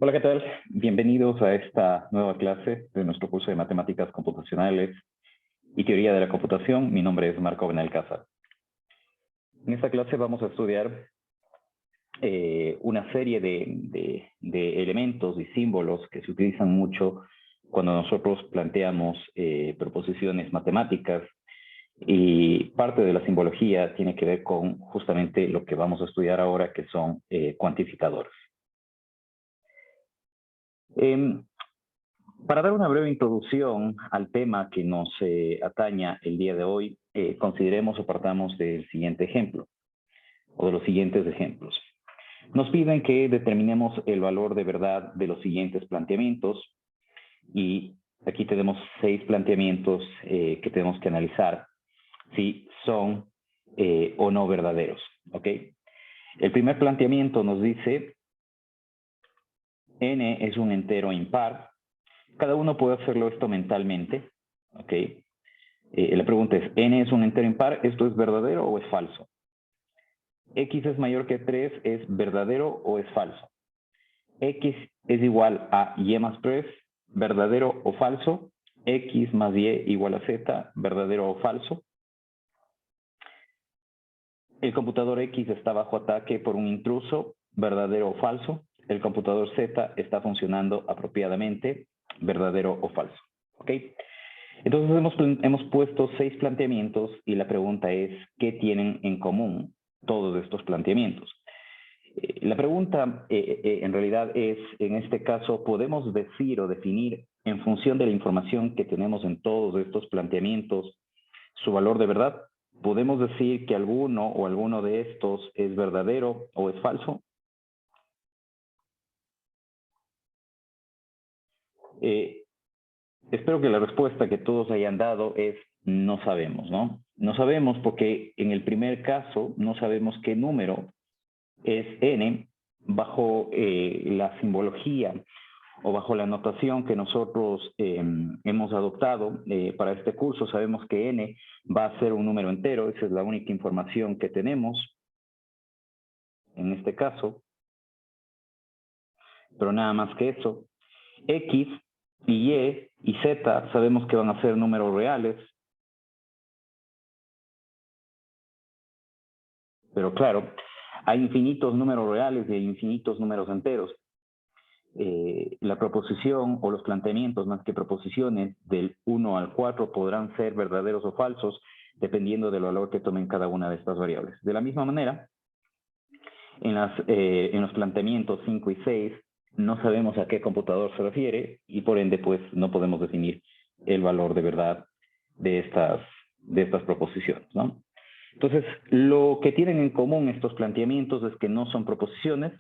Hola, ¿qué tal? Bienvenidos a esta nueva clase de nuestro curso de Matemáticas Computacionales y Teoría de la Computación. Mi nombre es Marco Benalcázar. En esta clase vamos a estudiar una serie de elementos y símbolos que se utilizan mucho cuando nosotros planteamos proposiciones matemáticas, y parte de la simbología tiene que ver con justamente lo que vamos a estudiar ahora, que son cuantificadores. Para dar una breve introducción al tema que nos ataña el día de hoy, consideremos o partamos del siguiente ejemplo, o de los siguientes ejemplos. Nos piden que determinemos el valor de verdad de los siguientes planteamientos, y aquí tenemos 6 planteamientos que tenemos que analizar si son o no verdaderos, ¿ok? El primer planteamiento nos dice n es un entero impar. Cada uno puede hacerlo esto mentalmente, ¿ok? La pregunta es, ¿n es un entero impar? ¿Esto es verdadero o es falso? ¿X es mayor que 3? ¿Es verdadero o es falso? ¿X es igual a y más 3? ¿Verdadero o falso? ¿X más y igual a z? ¿Verdadero o falso? El computador X está bajo ataque por un intruso, ¿verdadero o falso? El computador Z está funcionando apropiadamente, ¿verdadero o falso? ¿Ok? Entonces hemos puesto 6 planteamientos y la pregunta es, ¿qué tienen en común todos estos planteamientos? La pregunta en realidad es, en este caso, ¿podemos decir o definir en función de la información que tenemos en todos estos planteamientos su valor de verdad? ¿Podemos decir que alguno de estos es verdadero o es falso? Espero que la respuesta que todos hayan dado es no sabemos, ¿no? No sabemos porque en el primer caso no sabemos qué número es n bajo la simbología o bajo la notación que nosotros hemos adoptado para este curso. Sabemos que n va a ser un número entero, esa es la única información que tenemos en este caso, pero nada más que eso. X y y z sabemos que van a ser números reales, pero claro, hay infinitos números reales y hay infinitos números enteros. La proposición o los planteamientos, más que proposiciones, del 1 al 4 podrán ser verdaderos o falsos dependiendo del valor que tomen cada una de estas variables. De la misma manera, en los planteamientos 5 y 6 no sabemos a qué computador se refiere y por ende pues no podemos definir el valor de verdad de estas proposiciones, ¿no? Entonces, lo que tienen en común estos planteamientos es que no son proposiciones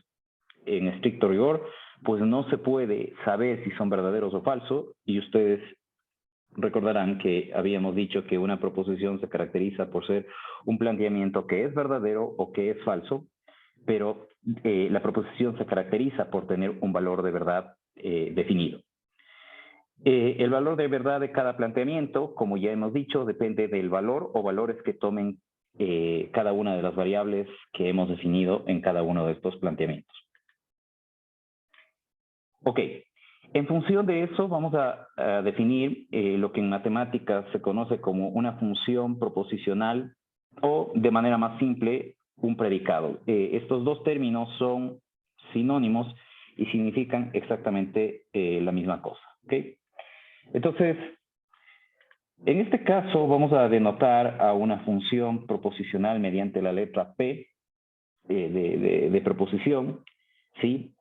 en estricto rigor, pues no se puede saber si son verdaderos o falsos, y ustedes recordarán que habíamos dicho que una proposición se caracteriza por ser un planteamiento que es verdadero o que es falso, pero la proposición se caracteriza por tener un valor de verdad definido. El valor de verdad de cada planteamiento, como ya hemos dicho, depende del valor o valores que tomen cada una de las variables que hemos definido en cada uno de estos planteamientos. Ok, en función de eso vamos a definir lo que en matemáticas se conoce como una función proposicional o, de manera más simple, un predicado. Estos dos términos son sinónimos y significan exactamente la misma cosa. ¿Okay? Entonces, en este caso vamos a denotar a una función proposicional mediante la letra P de proposición, ¿sí?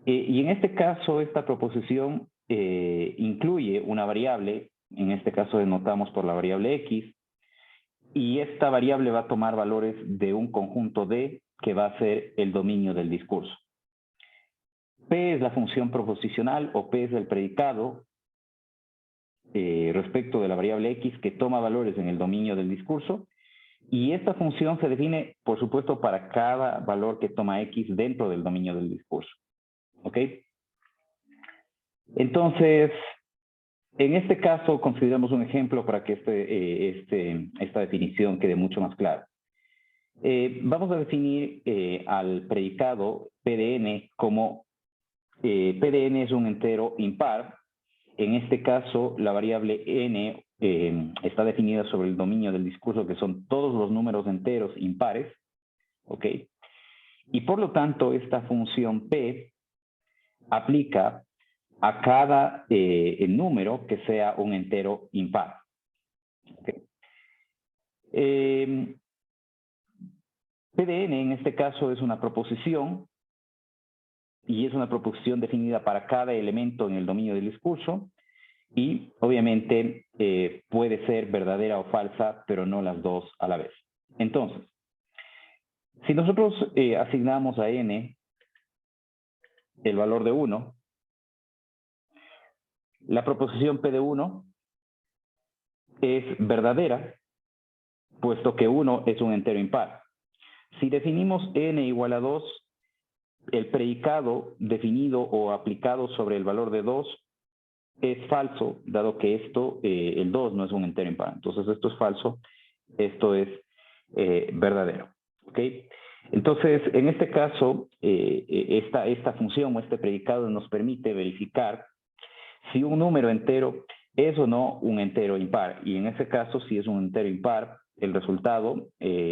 Y en este caso, esta proposición incluye una variable, en este caso denotamos por la variable X, y esta variable va a tomar valores de un conjunto D que va a ser el dominio del discurso. P es la función proposicional o P es el predicado respecto de la variable X que toma valores en el dominio del discurso, y esta función se define, por supuesto, para cada valor que toma X dentro del dominio del discurso. ¿Ok? Entonces, en este caso, consideramos un ejemplo para que esta definición quede mucho más clara. Vamos a definir al predicado P de n como PDN es un entero impar. En este caso, la variable n está definida sobre el dominio del discurso, que son todos los números enteros impares, ¿ok? Y por lo tanto, esta función P aplica a cada número que sea un entero impar. ¿Okay? PDN en este caso es una proposición, y es una proposición definida para cada elemento en el dominio del discurso, y obviamente puede ser verdadera o falsa, pero no las dos a la vez. Entonces, si nosotros asignamos a n el valor de 1, la proposición P de 1 es verdadera, puesto que 1 es un entero impar. Si definimos n igual a 2, el predicado definido o aplicado sobre el valor de 2 es falso, dado que esto, el 2 no es un entero impar. Entonces esto es falso, esto es verdadero. ¿Ok? Entonces, en este caso, esta función o este predicado nos permite verificar si un número entero es o no un entero impar. Y en ese caso, si es un entero impar, el resultado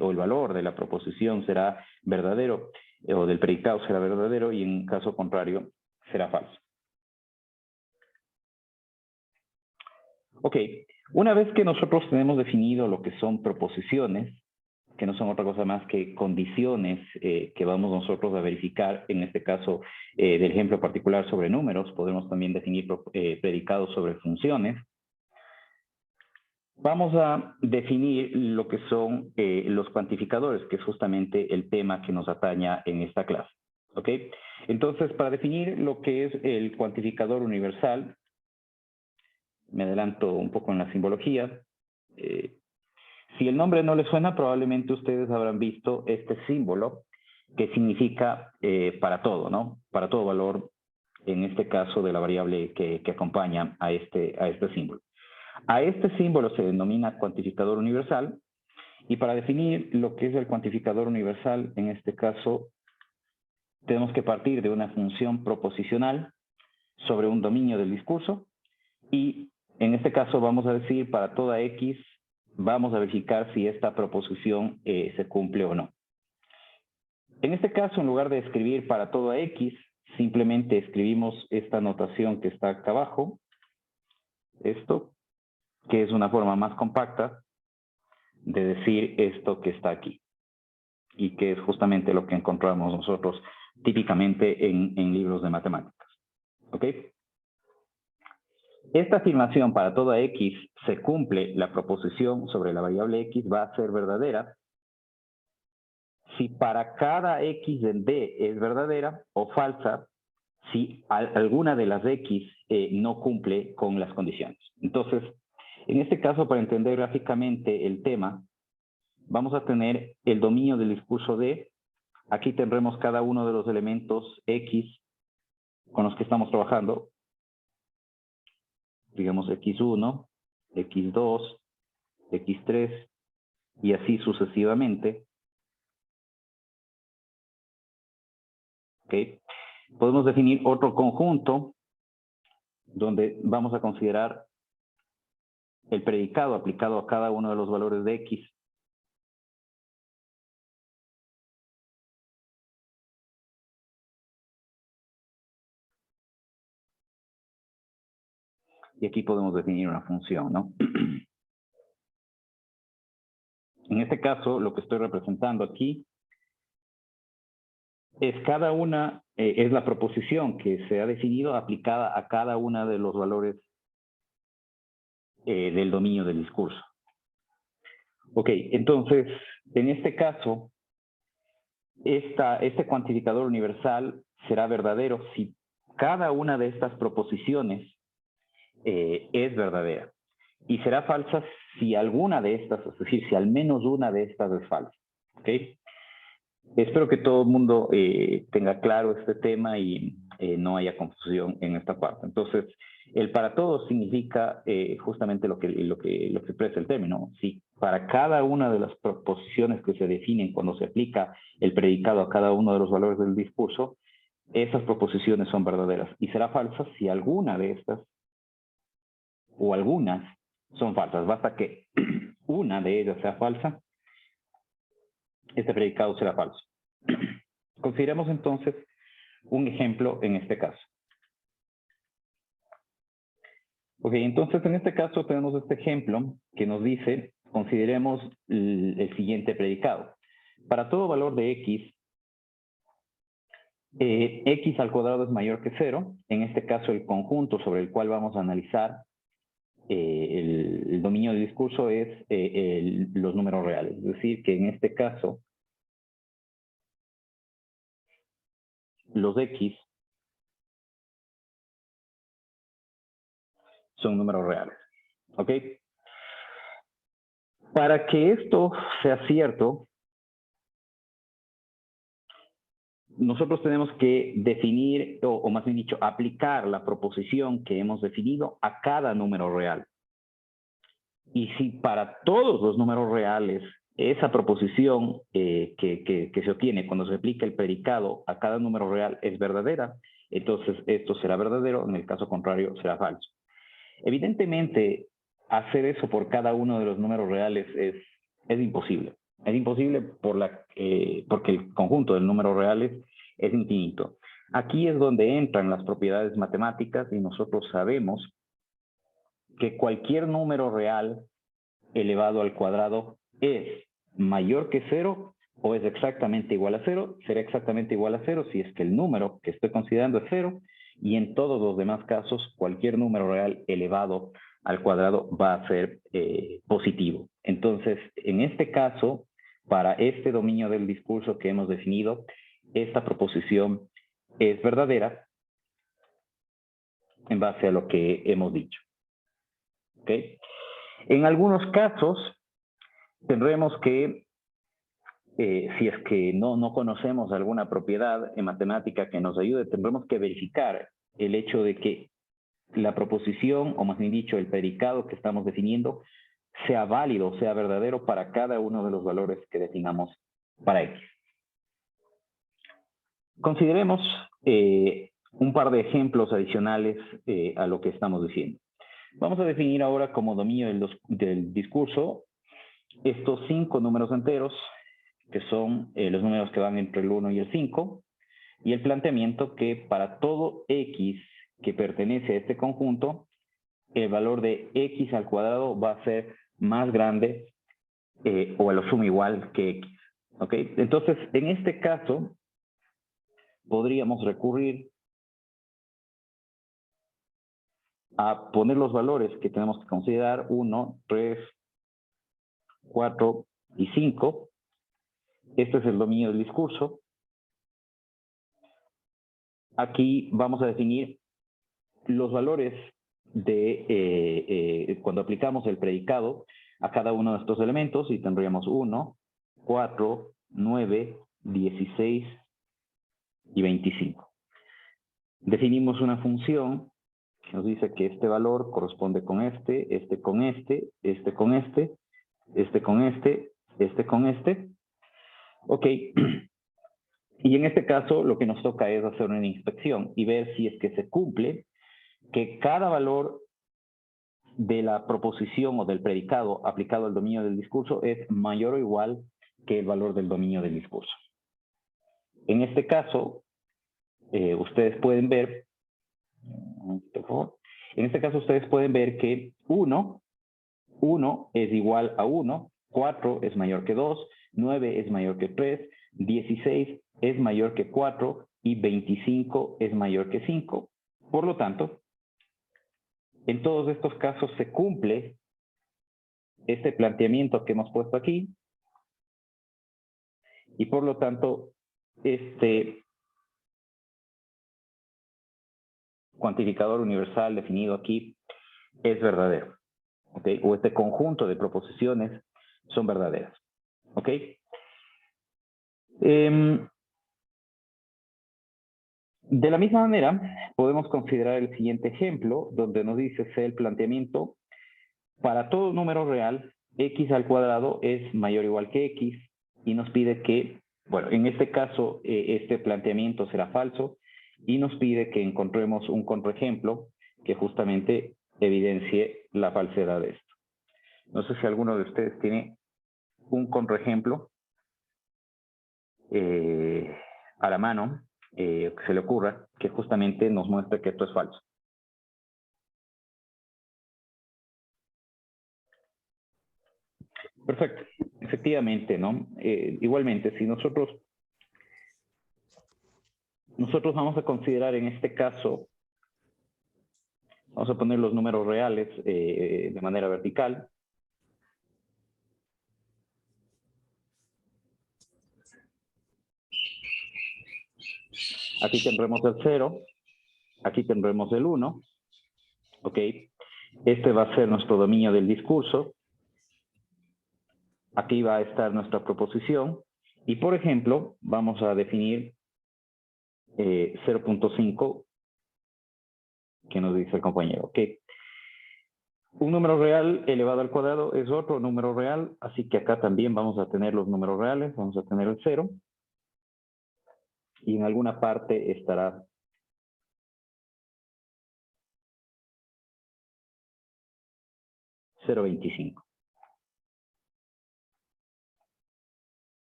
o el valor de la proposición será verdadero, o del predicado será verdadero, y en caso contrario será falso. Ok, una vez que nosotros tenemos definido lo que son proposiciones, que no son otra cosa más que condiciones que vamos nosotros a verificar, en este caso del ejemplo particular sobre números, podemos también definir predicados sobre funciones. Vamos a definir lo que son los cuantificadores, que es justamente el tema que nos ataña en esta clase. ¿Ok? Entonces, para definir lo que es el cuantificador universal, me adelanto un poco en la simbología. Si el nombre no les suena, probablemente ustedes habrán visto este símbolo que significa para todo, ¿no? Para todo valor, en este caso de la variable que acompaña a este símbolo. A este símbolo se denomina cuantificador universal, y para definir lo que es el cuantificador universal, en este caso, tenemos que partir de una función proposicional sobre un dominio del discurso, y en este caso vamos a decir para toda X, vamos a verificar si esta proposición se cumple o no. En este caso, en lugar de escribir para toda X, simplemente escribimos esta notación que está acá abajo, esto, que es una forma más compacta de decir esto que está aquí, y que es justamente lo que encontramos nosotros típicamente en libros de matemáticas. ¿Ok? Esta afirmación para toda X se cumple, la proposición sobre la variable X va a ser verdadera si para cada X en D es verdadera, o falsa si alguna de las X no cumple con las condiciones. Entonces, en este caso, para entender gráficamente el tema, vamos a tener el dominio del discurso D. Aquí tendremos cada uno de los elementos X con los que estamos trabajando. Digamos X1, X2, X3, y así sucesivamente. ¿Okay? Podemos definir otro conjunto donde vamos a considerar el predicado aplicado a cada uno de los valores de X. Y aquí podemos definir una función, ¿no? En este caso, lo que estoy representando aquí es cada una, es la proposición que se ha definido aplicada a cada una de los valores del dominio del discurso. Ok, entonces, en este caso, este cuantificador universal será verdadero si cada una de estas proposiciones es verdadera. Y será falsa si alguna de estas, es decir, si al menos una de estas es falsa. ¿Ok? Espero que todo el mundo tenga claro este tema y no haya confusión en esta parte. Entonces, el para todos significa justamente lo que expresa el término. Si para cada una de las proposiciones que se definen cuando se aplica el predicado a cada uno de los valores del discurso, esas proposiciones son verdaderas. Y será falsa si alguna de estas o algunas son falsas. Basta que una de ellas sea falsa, este predicado será falso. Consideremos entonces un ejemplo en este caso. Ok, entonces en este caso tenemos este ejemplo que nos dice, consideremos el siguiente predicado. Para todo valor de x, x al cuadrado es mayor que 0. En este caso el conjunto sobre el cual vamos a analizar el dominio del discurso es los números reales. Es decir, que en este caso los x son números reales. ¿Ok? Para que esto sea cierto, nosotros tenemos que definir, o más bien dicho, aplicar la proposición que hemos definido a cada número real. Y si para todos los números reales esa proposición que se obtiene cuando se aplica el predicado a cada número real es verdadera, entonces esto será verdadero, en el caso contrario será falso. Evidentemente, hacer eso por cada uno de los números reales es imposible. Es imposible porque el conjunto de números reales es infinito. Aquí es donde entran las propiedades matemáticas y nosotros sabemos que cualquier número real elevado al cuadrado es mayor que 0 o es exactamente igual a 0, será exactamente igual a 0 si es que el número que estoy considerando es 0, y en todos los demás casos cualquier número real elevado al cuadrado va a ser positivo. Entonces, en este caso, para este dominio del discurso que hemos definido, esta proposición es verdadera en base a lo que hemos dicho. ¿Ok? En algunos casos, tendremos que, si es que no conocemos alguna propiedad en matemática que nos ayude, tendremos que verificar el hecho de que la proposición, o más bien dicho, el predicado que estamos definiendo, sea válido, sea verdadero para cada uno de los valores que definamos para x. Consideremos un par de ejemplos adicionales a lo que estamos diciendo. Vamos a definir ahora como dominio del discurso estos 5 números enteros, que son los números que van entre el 1 y el 5, y el planteamiento que para todo x que pertenece a este conjunto, el valor de x al cuadrado va a ser más grande o a lo sumo igual que x. ¿Ok? Entonces, en este caso, podríamos recurrir a poner los valores que tenemos que considerar, 1, 3, 4 y 5. Este es el dominio del discurso. Aquí vamos a definir los valores de cuando aplicamos el predicado a cada uno de estos elementos, y tendríamos 1, 4, 9, 16 y 25. Definimos una función que nos dice que este valor corresponde con este con este, este con este, este con este, este con este. Ok. Y en este caso lo que nos toca es hacer una inspección y ver si es que se cumple que cada valor de la proposición o del predicado aplicado al dominio del discurso es mayor o igual que el valor del dominio del discurso. En este caso, ustedes pueden ver, en este caso ustedes pueden ver que 1 es igual a 1, 4 es mayor que 2, 9 es mayor que 3, 16 es mayor que 4 y 25 es mayor que 5. Por lo tanto, en todos estos casos se cumple este planteamiento que hemos puesto aquí, y por lo tanto este cuantificador universal definido aquí es verdadero, ¿ok? O este conjunto de proposiciones son verdaderas, ¿ok? De la misma manera, podemos considerar el siguiente ejemplo, donde nos dice el planteamiento: para todo número real, x al cuadrado es mayor o igual que x, y nos pide que, bueno, en este caso, este planteamiento será falso, y nos pide que encontremos un contraejemplo que justamente evidencie la falsedad de esto. No sé si alguno de ustedes tiene un contraejemplo a la mano, que se le ocurra, que justamente nos muestre que esto es falso. Perfecto, efectivamente, ¿no? Igualmente, si nosotros vamos a considerar en este caso, vamos a poner los números reales de manera vertical. Aquí tendremos el 0, aquí tendremos el 1, ¿ok? Este va a ser nuestro dominio del discurso. Aquí va a estar nuestra proposición. Y, por ejemplo, vamos a definir 0.5, que nos dice el compañero, ¿ok? Un número real elevado al cuadrado es otro número real, así que acá también vamos a tener los números reales, vamos a tener el 0. Y en alguna parte estará 0.25.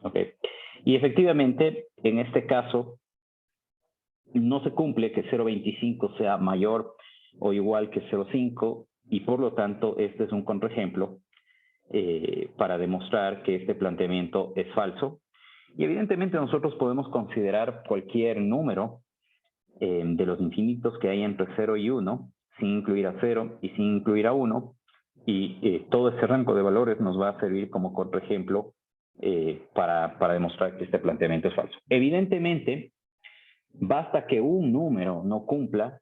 ¿Ok? Y efectivamente, en este caso, no se cumple que 0.25 sea mayor o igual que 0.5 y por lo tanto este es un contraejemplo para demostrar que este planteamiento es falso. Y evidentemente nosotros podemos considerar cualquier número de los infinitos que hay entre 0 y 1, sin incluir a 0 y sin incluir a 1, y todo ese rango de valores nos va a servir como contraejemplo para demostrar que este planteamiento es falso. Evidentemente, basta que un número no cumpla,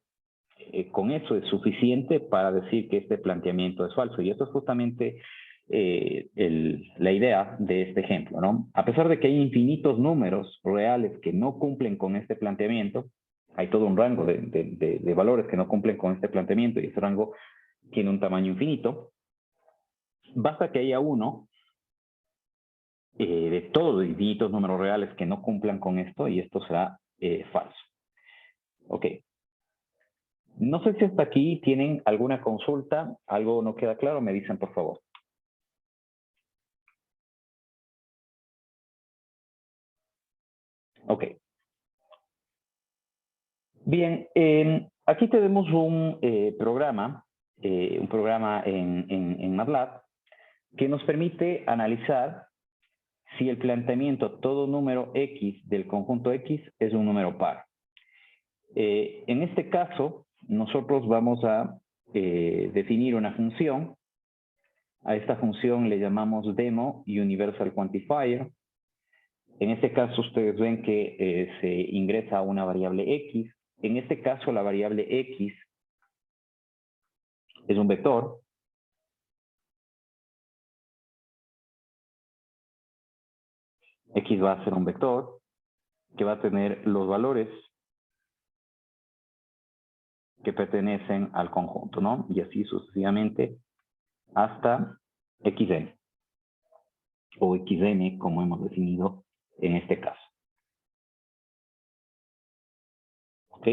con eso es suficiente para decir que este planteamiento es falso. Y eso es justamente la idea de este ejemplo, ¿no? A pesar de que hay infinitos números reales que no cumplen con este planteamiento, hay todo un rango de valores que no cumplen con este planteamiento y ese rango tiene un tamaño infinito. Basta que haya uno de todos los infinitos números reales que no cumplan con esto y esto será falso. Ok. No sé si hasta aquí tienen alguna consulta, algo no queda claro, me dicen por favor. Ok. Bien, aquí tenemos un programa en MATLAB que nos permite analizar si el planteamiento todo número X del conjunto X es un número par. En este caso, nosotros vamos a definir una función. A esta función le llamamos demo universal quantifier. En este caso, ustedes ven que se ingresa una variable X. En este caso, la variable X es un vector. X va a ser un vector que va a tener los valores que pertenecen al conjunto, ¿no? Y así sucesivamente hasta xn, o xn como hemos definido en este caso. ¿Ok?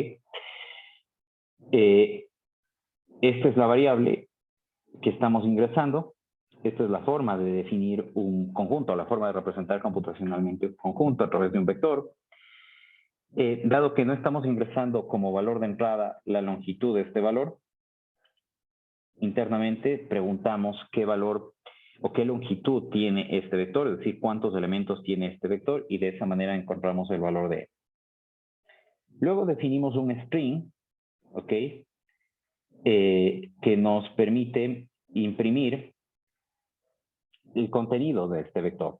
Esta es la variable que estamos ingresando. Esta es la forma de definir un conjunto, la forma de representar computacionalmente un conjunto a través de un vector. Dado que no estamos ingresando como valor de entrada la longitud de este valor, internamente preguntamos qué valor o qué longitud tiene este vector, es decir, cuántos elementos tiene este vector, y de esa manera encontramos el valor de él. Luego definimos un string, ¿ok? Que nos permite imprimir el contenido de este vector.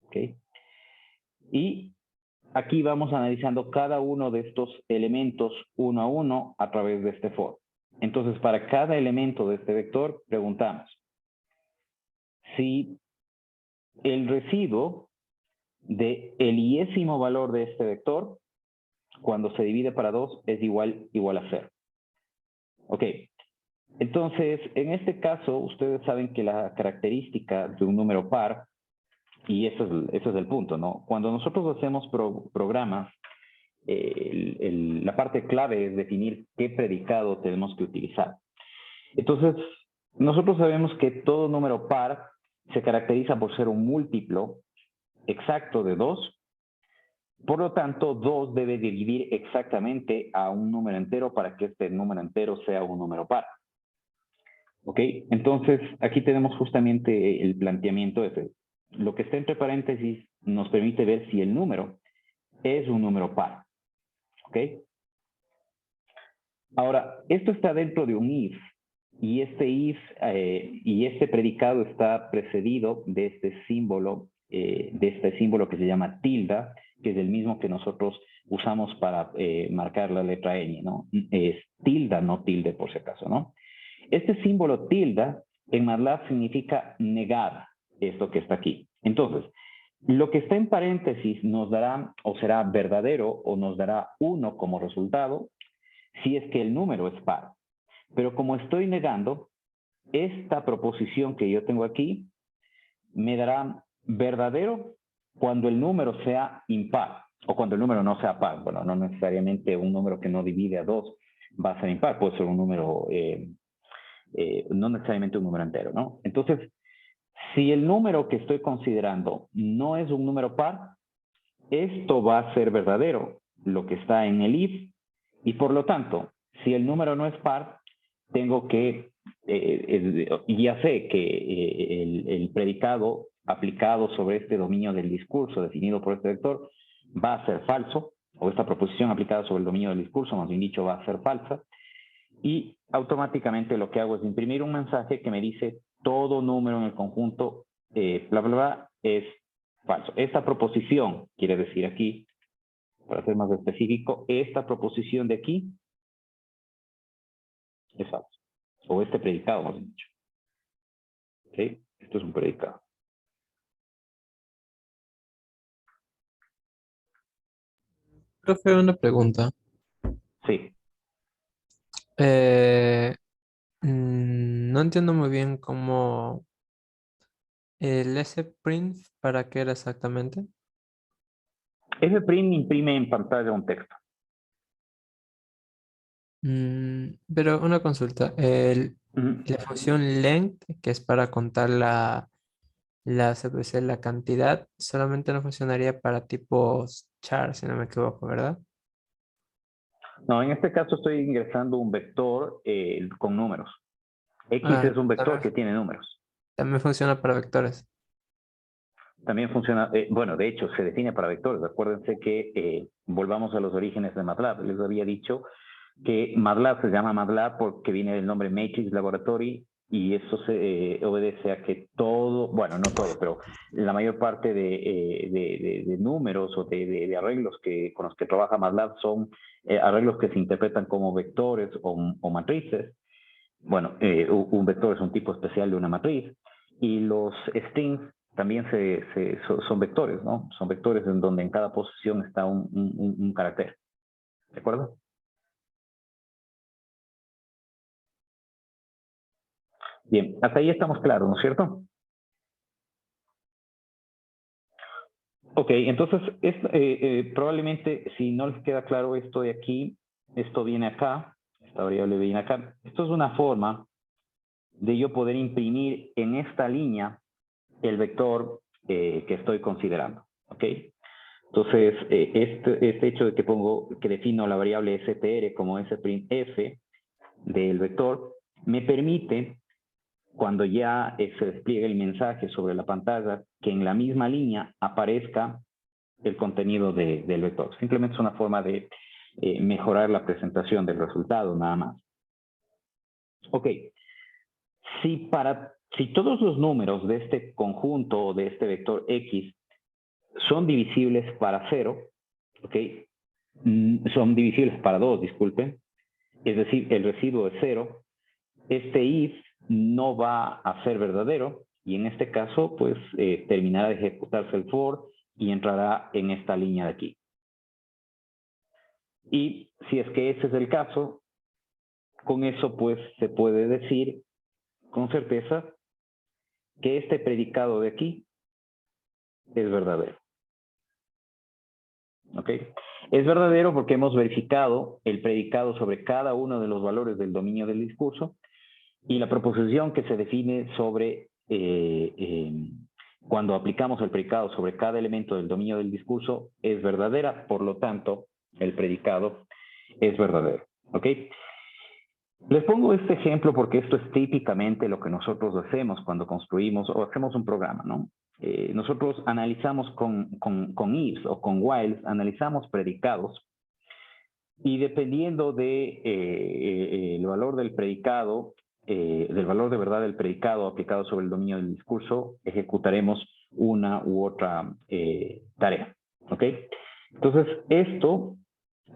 ¿Ok? Y aquí vamos analizando cada uno de estos elementos uno a uno a través de este for. Entonces, para cada elemento de este vector, preguntamos si el residuo de el iésimo valor de este vector cuando se divide para 2 es igual a 0. Ok, entonces en este caso ustedes saben que la característica de un número par, y eso es el punto, ¿no? Cuando nosotros hacemos programas, la parte clave es definir qué predicado tenemos que utilizar. Entonces, nosotros sabemos que todo número par se caracteriza por ser un múltiplo exacto de 2. Por lo tanto, 2 debe dividir exactamente a un número entero para que este número entero sea un número par. ¿Ok? Entonces, aquí tenemos justamente el planteamiento ese. Lo que está entre paréntesis nos permite ver si el número es un número par. ¿Ok? Ahora, esto está dentro de un if, y este if y este predicado está precedido de este símbolo que se llama tilda, que es el mismo que nosotros usamos para marcar la letra ñ, ¿no? Es tilda, no tilde por si acaso, ¿no? Este símbolo tilda en MATLAB significa negar esto que está aquí. Entonces, lo que está en paréntesis nos dará o será verdadero o nos dará 1 como resultado si es que el número es par. Pero como estoy negando, esta proposición que yo tengo aquí me dará verdadero cuando el número sea impar o cuando el número no sea par. Bueno, no necesariamente un número que no divide a 2 va a ser impar, puede ser un número, no necesariamente un número entero, ¿no? Entonces, si el número que estoy considerando no es un número par, esto va a ser verdadero, lo que está en el if, y por lo tanto, si el número no es par, tengo que, ya sé que el predicado aplicado sobre este dominio del discurso definido por este vector va a ser falso, o esta proposición aplicada sobre el dominio del discurso, más bien dicho, va a ser falsa, y automáticamente lo que hago es imprimir un mensaje que me dice todo número en el conjunto, bla, bla, bla, es falso. Esta proposición, quiere decir aquí, para ser más específico, esta proposición de aquí es falso. O este predicado, más bien dicho. ¿Sí? Esto es un predicado. Profe, una pregunta. Sí. Eh, no entiendo muy bien cómo el sprint, ¿para qué era exactamente? Fprint imprime en pantalla un texto. Pero una consulta. Ujú. La función length, que es para contar se puede decir, la cantidad, solamente no funcionaría para tipos char, si no me equivoco, ¿verdad? No, en este caso estoy ingresando un vector con números. X Ah, es un vector que tiene números. también funciona para vectores. También funciona, bueno, de hecho, se define para vectores. Acuérdense que volvamos a los orígenes de MATLAB. Les había dicho que MATLAB se llama MATLAB porque viene del nombre Matrix Laboratory y eso se obedece a que todo, bueno, no todo, pero la mayor parte de números o de arreglos con los que trabaja MATLAB son arreglos que se interpretan como vectores o matrices. Bueno, un vector es un tipo especial de una matriz y los strings también son vectores, ¿no? Son vectores en donde en cada posición está un carácter. ¿De acuerdo? Bien, hasta ahí estamos claros, ¿no es cierto? Ok, entonces probablemente si no les queda claro esto de aquí, esto viene acá, esta variable viene acá. Esto es una forma de yo poder imprimir en esta línea el vector que estoy considerando. ¿Ok? Entonces, este hecho de que defino la variable str como f del vector, me permite, cuando ya se despliegue el mensaje sobre la pantalla, que en la misma línea aparezca el contenido del vector. Simplemente es una forma de mejorar la presentación del resultado, nada más. Ok, si todos los números de este conjunto o de este vector X son divisibles para 0, ¿ok? Son divisibles para 2, disculpen, es decir, el residuo es 0, este if no va a ser verdadero y en este caso pues terminará de ejecutarse el for y entrará en esta línea de aquí. Y si es que ese es el caso, con eso pues se puede decir con certeza que este predicado de aquí es verdadero. ¿Ok? Es verdadero porque hemos verificado el predicado sobre cada uno de los valores del dominio del discurso y la proposición que se define sobre cuando aplicamos el predicado sobre cada elemento del dominio del discurso es verdadera, por lo tanto, el predicado es verdadero. ¿Ok? Les pongo este ejemplo porque esto es típicamente lo que nosotros hacemos cuando construimos o hacemos un programa, ¿no? Nosotros analizamos con ifs o con whiles, analizamos predicados y dependiendo de el valor del predicado, del valor de verdad del predicado aplicado sobre el dominio del discurso, ejecutaremos una u otra tarea, ¿ok? Entonces, esto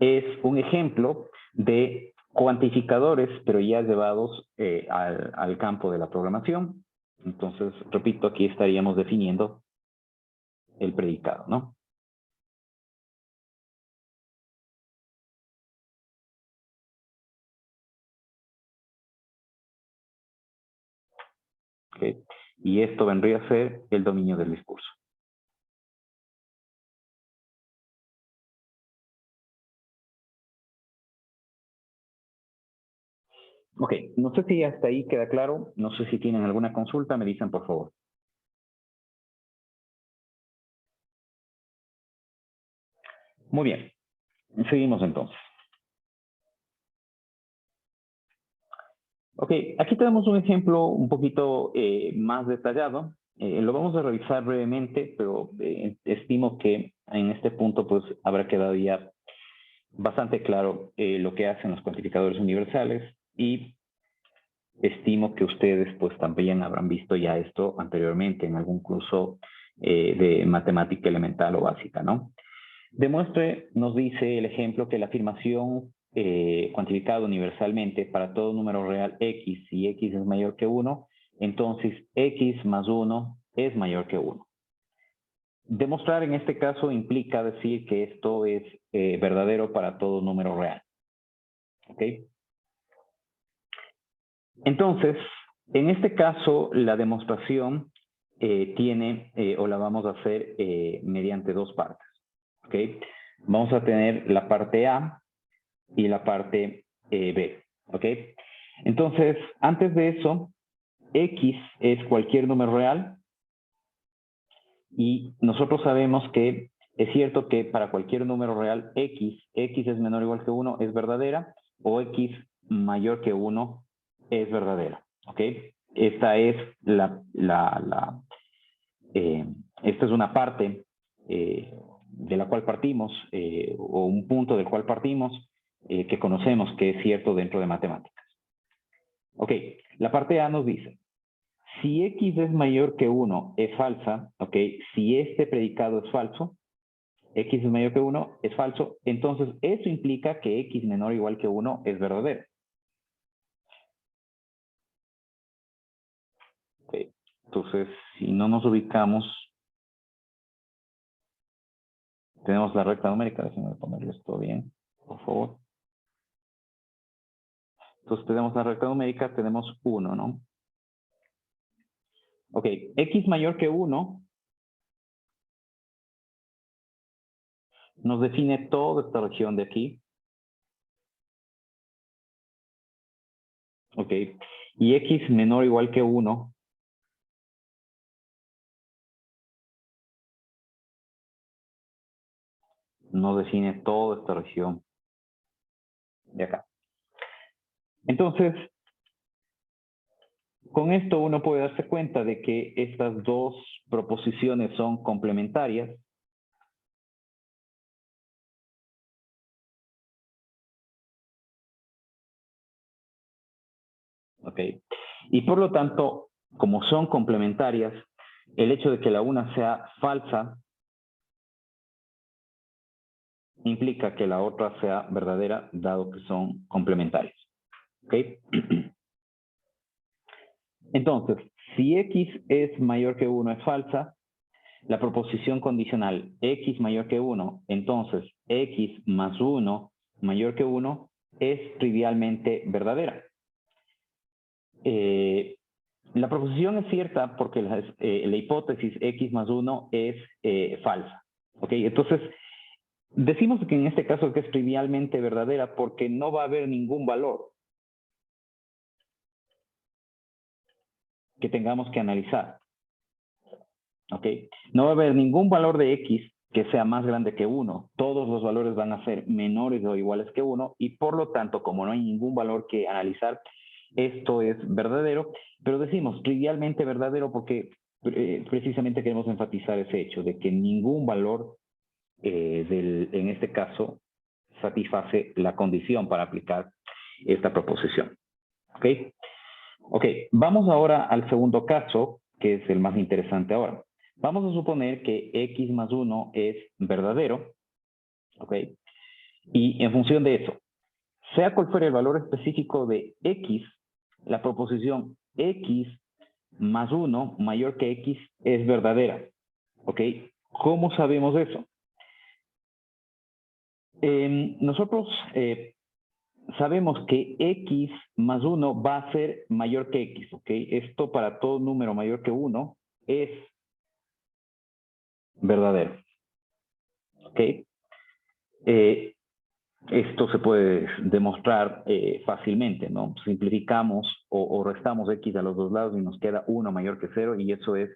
es un ejemplo de cuantificadores, pero ya llevados al campo de la programación. Entonces, repito, aquí estaríamos definiendo el predicado, ¿no? ¿Okay? Y esto vendría a ser el dominio del discurso. Ok, no sé si hasta ahí queda claro, no sé si tienen alguna consulta, me dicen por favor. Muy bien, seguimos entonces. Ok, aquí tenemos un ejemplo un poquito más detallado. Lo vamos a revisar brevemente, pero estimo que en este punto pues habrá quedado ya bastante claro lo que hacen los cuantificadores universales y estimo que ustedes pues también habrán visto ya esto anteriormente en algún curso de matemática elemental o básica, ¿no? Demuestre, nos dice el ejemplo, que la afirmación cuantificada universalmente para todo número real x, si x es mayor que 1, entonces x más 1 es mayor que 1. Demostrar en este caso implica decir que esto es verdadero para todo número real. ¿Ok? Entonces, en este caso, la demostración tiene, o la vamos a hacer mediante dos partes. ¿Ok? Vamos a tener la parte A y la parte B. ¿Ok? Entonces, antes de eso, X es cualquier número real y nosotros sabemos que es cierto que para cualquier número real X es menor o igual que 1 es verdadera o X mayor que 1 es verdadera. ¿Ok? Esta es esta es una parte de la cual partimos o un punto del cual partimos que conocemos que es cierto dentro de matemáticas. Ok, la parte A nos dice, si X es mayor que 1 es falsa, ok, si este predicado es falso, X es mayor que 1 es falso, entonces eso implica que X menor o igual que 1 es verdadero. Okay. Entonces, si no nos ubicamos, tenemos la recta numérica, déjenme ponerle esto bien, por favor. Entonces tenemos la recta numérica, tenemos 1, ¿no? Ok, X mayor que 1 nos define toda esta región de aquí. Ok, y X menor o igual que 1 nos define toda esta región de acá. Entonces, con esto uno puede darse cuenta de que estas dos proposiciones son complementarias. Ok, y por lo tanto, como son complementarias, el hecho de que la una sea falsa implica que la otra sea verdadera, dado que son complementarias. ¿Ok? Entonces, si X es mayor que 1 es falsa, la proposición condicional x mayor que 1, entonces x más 1 mayor que 1 es trivialmente verdadera. La proposición es cierta porque la hipótesis x más 1 es falsa. ¿Okay? Entonces, decimos que en este caso que es trivialmente verdadera porque no va a haber ningún valor que tengamos que analizar. ¿Ok? No va a haber ningún valor de x que sea más grande que 1. Todos los valores van a ser menores o iguales que 1 y por lo tanto, como no hay ningún valor que analizar, esto es verdadero, pero decimos trivialmente verdadero porque precisamente queremos enfatizar ese hecho de que ningún valor en este caso satisface la condición para aplicar esta proposición. ¿Ok? Ok, vamos ahora al segundo caso, que es el más interesante ahora. Vamos a suponer que x más 1 es verdadero, ¿ok? Y en función de eso, sea cual fuera el valor específico de x, la proposición x más 1 mayor que x es verdadera, ¿ok? ¿Cómo sabemos eso? Nosotros sabemos que x más 1 va a ser mayor que x, ¿ok? Esto para todo número mayor que 1 es verdadero, ¿ok? Esto se puede demostrar fácilmente, ¿no? Simplificamos o restamos x a los dos lados y nos queda 1 mayor que 0 y eso es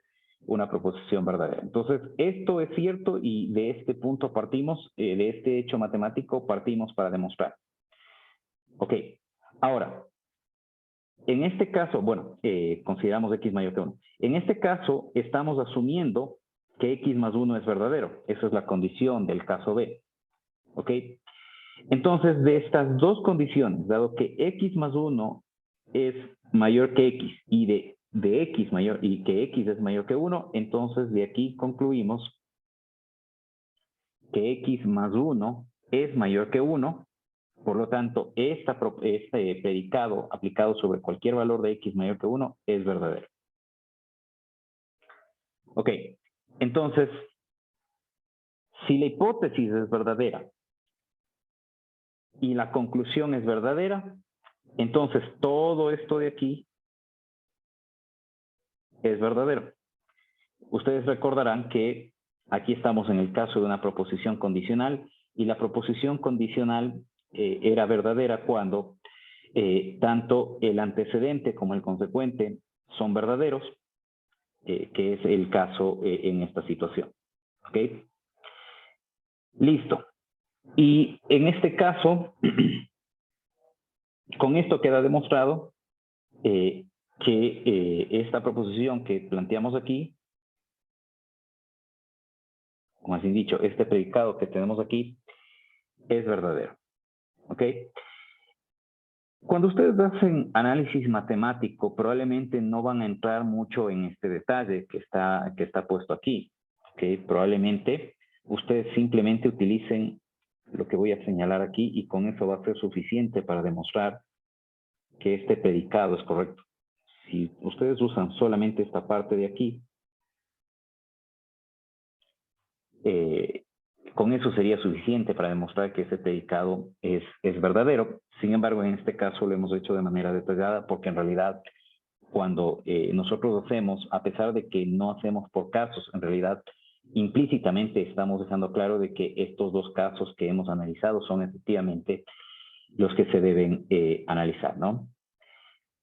una proposición verdadera. Entonces, esto es cierto y de este punto partimos, de este hecho matemático partimos para demostrar. Ok, ahora, en este caso, bueno, consideramos x mayor que 1. En este caso, estamos asumiendo que x más 1 es verdadero. Esa es la condición del caso B. ¿Ok? Entonces, de estas dos condiciones, dado que x más 1 es mayor que x y de x mayor y que x es mayor que 1, entonces de aquí concluimos que x más 1 es mayor que 1. Por lo tanto, este predicado aplicado sobre cualquier valor de x mayor que 1 es verdadero. Ok, entonces, si la hipótesis es verdadera y la conclusión es verdadera, entonces todo esto de aquí es verdadero. Ustedes recordarán que aquí estamos en el caso de una proposición condicional y la proposición condicional era verdadera cuando tanto el antecedente como el consecuente son verdaderos, que es el caso en esta situación. ¿Ok? Listo. Y en este caso, con esto queda demostrado que esta proposición que planteamos aquí, como así dicho, este predicado que tenemos aquí, es verdadero. ¿Ok? Cuando ustedes hacen análisis matemático, probablemente no van a entrar mucho en este detalle que está puesto aquí. ¿Ok? Probablemente ustedes simplemente utilicen lo que voy a señalar aquí y con eso va a ser suficiente para demostrar que este predicado es correcto. Si ustedes usan solamente esta parte de aquí, con eso sería suficiente para demostrar que ese predicado es verdadero. Sin embargo, en este caso lo hemos hecho de manera detallada porque en realidad cuando nosotros hacemos, a pesar de que no hacemos por casos, en realidad implícitamente estamos dejando claro de que estos dos casos que hemos analizado son efectivamente los que se deben analizar, ¿no?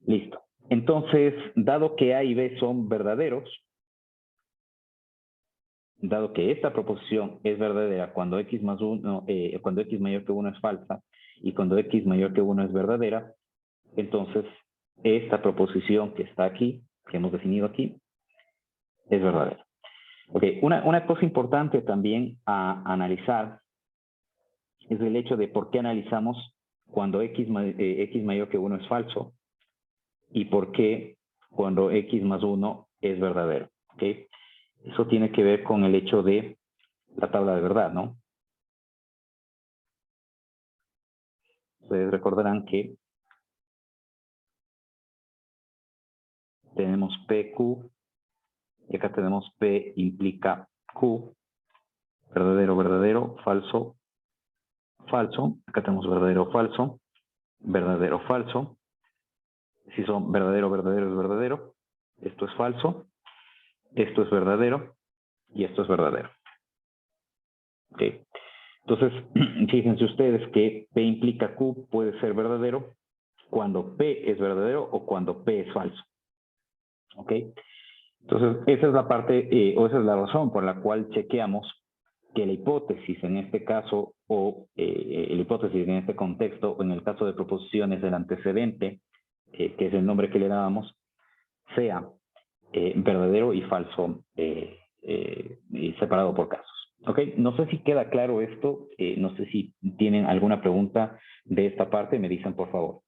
Listo. Entonces, dado que A y B son verdaderos, dado que esta proposición es verdadera cuando x más 1, cuando x mayor que 1 es falsa y cuando x mayor que 1 es verdadera, entonces esta proposición que está aquí, que hemos definido aquí, es verdadera. Ok, una cosa importante también a analizar es el hecho de por qué analizamos cuando x mayor que 1 es falso y por qué cuando x más 1 es verdadero. ¿Ok? Eso tiene que ver con el hecho de la tabla de verdad, ¿no? Ustedes recordarán que tenemos PQ y acá tenemos P implica Q, verdadero, verdadero, falso, falso. Acá tenemos verdadero, falso, verdadero, falso. Si son verdadero, verdadero, es verdadero. Esto es falso. Esto es verdadero. Y esto es verdadero. ¿Ok? Entonces, fíjense ustedes que P implica Q puede ser verdadero cuando P es verdadero o cuando P es falso. ¿Ok? Entonces, esa es la parte, o esa es la razón por la cual chequeamos que la hipótesis en este caso, o la hipótesis en este contexto, o en el caso de proposiciones del antecedente, que es el nombre que le dábamos, sea verdadero y falso y separado por casos. ¿Ok? No sé si queda claro esto, no sé si tienen alguna pregunta de esta parte, me dicen por favor.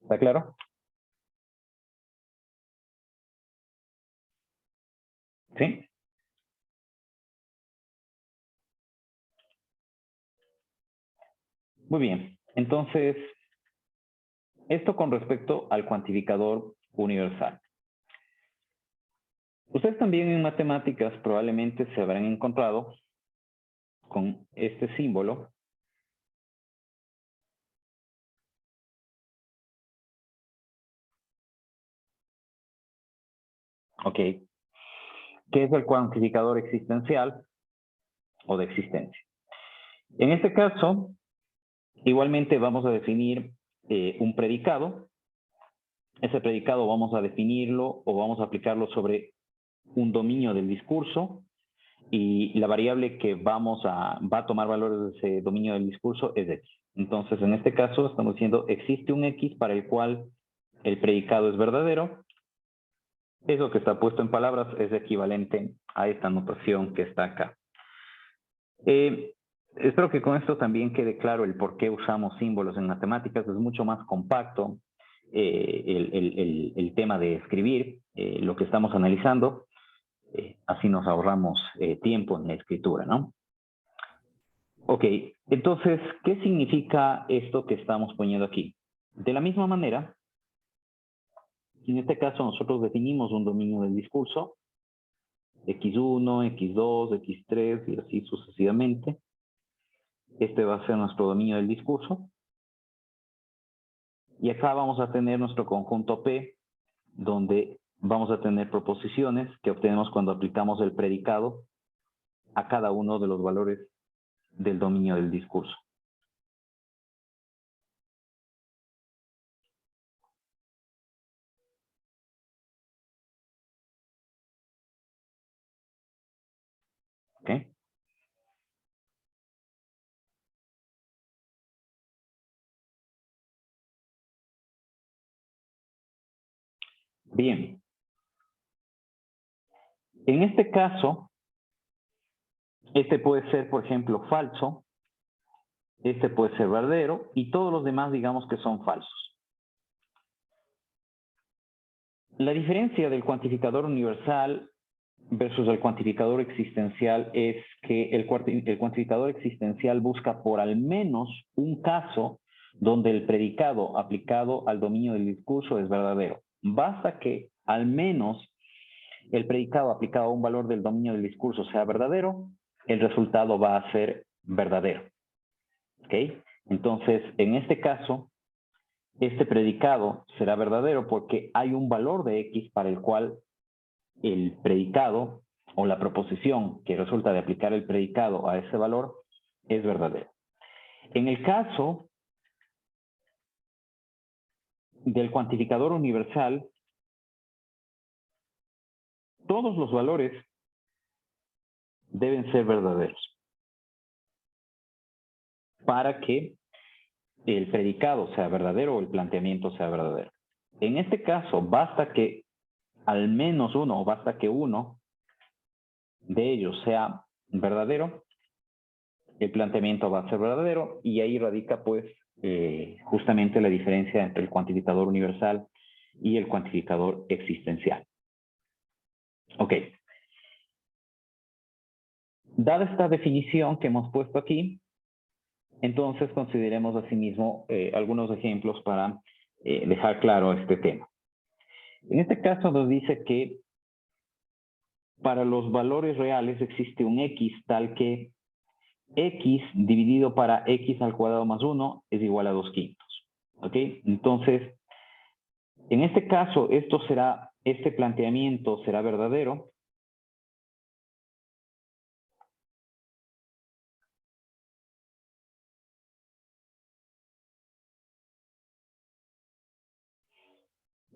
¿Está claro? ¿Sí? Muy bien. Entonces, esto con respecto al cuantificador universal. Ustedes también en matemáticas probablemente se habrán encontrado con este símbolo. Ok. Que es el cuantificador existencial o de existencia. En este caso, igualmente vamos a definir un predicado. Ese predicado vamos a definirlo o vamos a aplicarlo sobre un dominio del discurso y la variable que va a tomar valores de ese dominio del discurso es x. Entonces, en este caso estamos diciendo existe un x para el cual el predicado es verdadero. Eso que está puesto en palabras es equivalente a esta notación que está acá. Espero que con esto también quede claro el por qué usamos símbolos en matemáticas. Es mucho más compacto el tema de escribir lo que estamos analizando. Así nos ahorramos tiempo en la escritura, ¿no? Ok, entonces, ¿qué significa esto que estamos poniendo aquí? De la misma manera, en este caso nosotros definimos un dominio del discurso, x1, x2, x3 y así sucesivamente. Este va a ser nuestro dominio del discurso. Y acá vamos a tener nuestro conjunto P, donde vamos a tener proposiciones que obtenemos cuando aplicamos el predicado a cada uno de los valores del dominio del discurso. ¿Ok? Bien. En este caso, este puede ser, por ejemplo, falso, este puede ser verdadero, y todos los demás digamos que son falsos. La diferencia del cuantificador universal versus el cuantificador existencial es que el cuantificador existencial busca por al menos un caso donde el predicado aplicado al dominio del discurso es verdadero. Basta que al menos el predicado aplicado a un valor del dominio del discurso sea verdadero, el resultado va a ser verdadero. ¿Ok? Entonces, en este caso, este predicado será verdadero porque hay un valor de X para el cual el predicado o la proposición que resulta de aplicar el predicado a ese valor es verdadero. En el caso del cuantificador universal, todos los valores deben ser verdaderos para que el predicado sea verdadero o el planteamiento sea verdadero. En este caso, basta que al menos uno o basta que uno de ellos sea verdadero, el planteamiento va a ser verdadero y ahí radica pues justamente la diferencia entre el cuantificador universal y el cuantificador existencial. Ok. Dada esta definición que hemos puesto aquí, entonces consideremos asimismo algunos ejemplos para dejar claro este tema. En este caso nos dice que para los valores reales existe un x tal que x dividido para x al cuadrado más 1 es igual a 2/5. ¿Ok? Entonces, en este caso, este planteamiento será verdadero.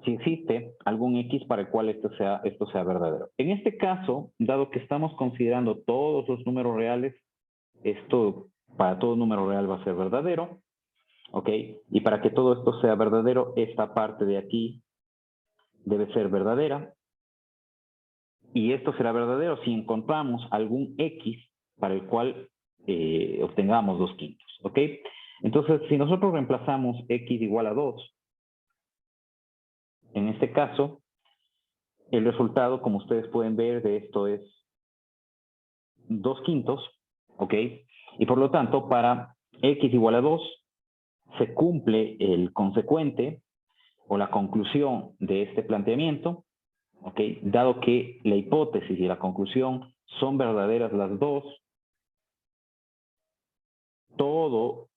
Si existe algún x para el cual esto sea verdadero. En este caso, dado que estamos considerando todos los números reales, esto para todo número real va a ser verdadero, ¿ok? Y para que todo esto sea verdadero, esta parte de aquí debe ser verdadera. Y esto será verdadero si encontramos algún x para el cual obtengamos 2/5, ¿ok? Entonces, si nosotros reemplazamos x igual a 2, en este caso, el resultado, como ustedes pueden ver, de esto es 2/5, ¿ok? Y por lo tanto, para x igual a 2, se cumple el consecuente o la conclusión de este planteamiento, ¿ok? Dado que la hipótesis y la conclusión son verdaderas las dos, todo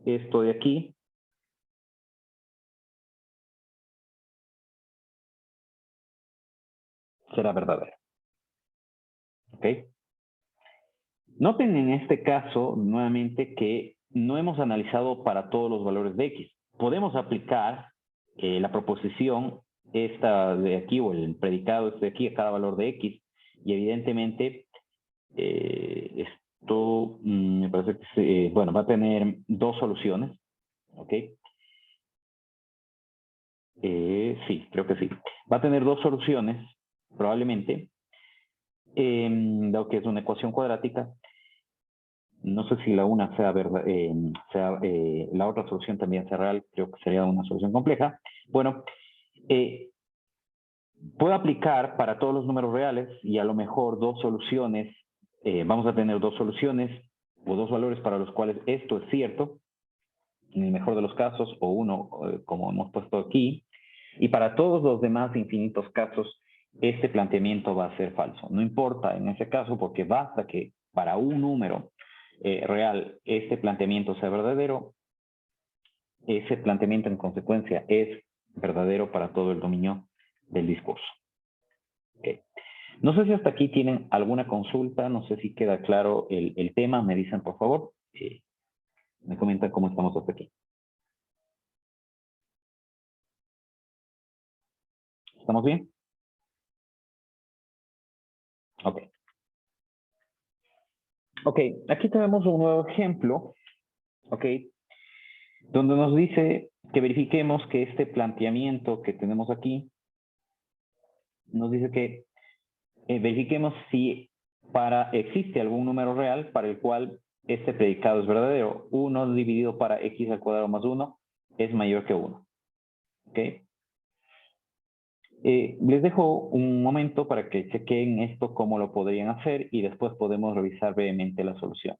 esto de aquí será verdadero, ¿ok? Noten en este caso, nuevamente, que no hemos analizado para todos los valores de x. Podemos aplicar la proposición esta de aquí, o el predicado este de aquí, a cada valor de x, y evidentemente esto me parece que bueno, va a tener dos soluciones, ¿ok? Sí, creo que sí. Va a tener dos soluciones, probablemente, dado que es una ecuación cuadrática. No sé si la una sea verdad, la otra solución también sea real, creo que sería una solución compleja. Bueno, puedo aplicar para todos los números reales y a lo mejor dos soluciones, vamos a tener dos soluciones o dos valores para los cuales esto es cierto, en el mejor de los casos, o uno, como hemos puesto aquí, y para todos los demás infinitos casos, este planteamiento va a ser falso. No importa en ese caso, porque basta que para un número real este planteamiento sea verdadero, ese planteamiento en consecuencia es verdadero para todo el dominio del discurso. Okay. No sé si hasta aquí tienen alguna consulta, no sé si queda claro el tema, me dicen por favor, me comentan cómo estamos hasta aquí. ¿Estamos bien? Ok. Ok, aquí tenemos un nuevo ejemplo, ok, donde nos dice que verifiquemos que este planteamiento que tenemos aquí, nos dice que verifiquemos si existe algún número real para el cual este predicado es verdadero. 1 dividido para x al cuadrado más 1 es mayor que 1. ¿Ok? Les dejo un momento para que chequen esto, cómo lo podrían hacer, y después podemos revisar brevemente la solución.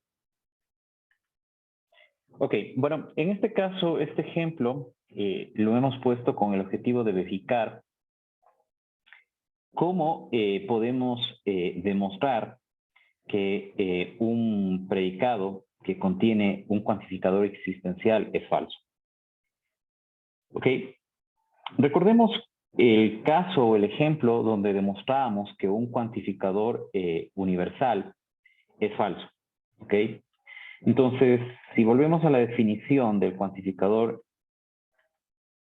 Ok, bueno, en este caso, este ejemplo lo hemos puesto con el objetivo de verificar cómo podemos demostrar que un predicado que contiene un cuantificador existencial es falso. ¿Ok? Recordemos el caso o el ejemplo donde demostramos que un cuantificador universal es falso. ¿Ok? Entonces, si volvemos a la definición del cuantificador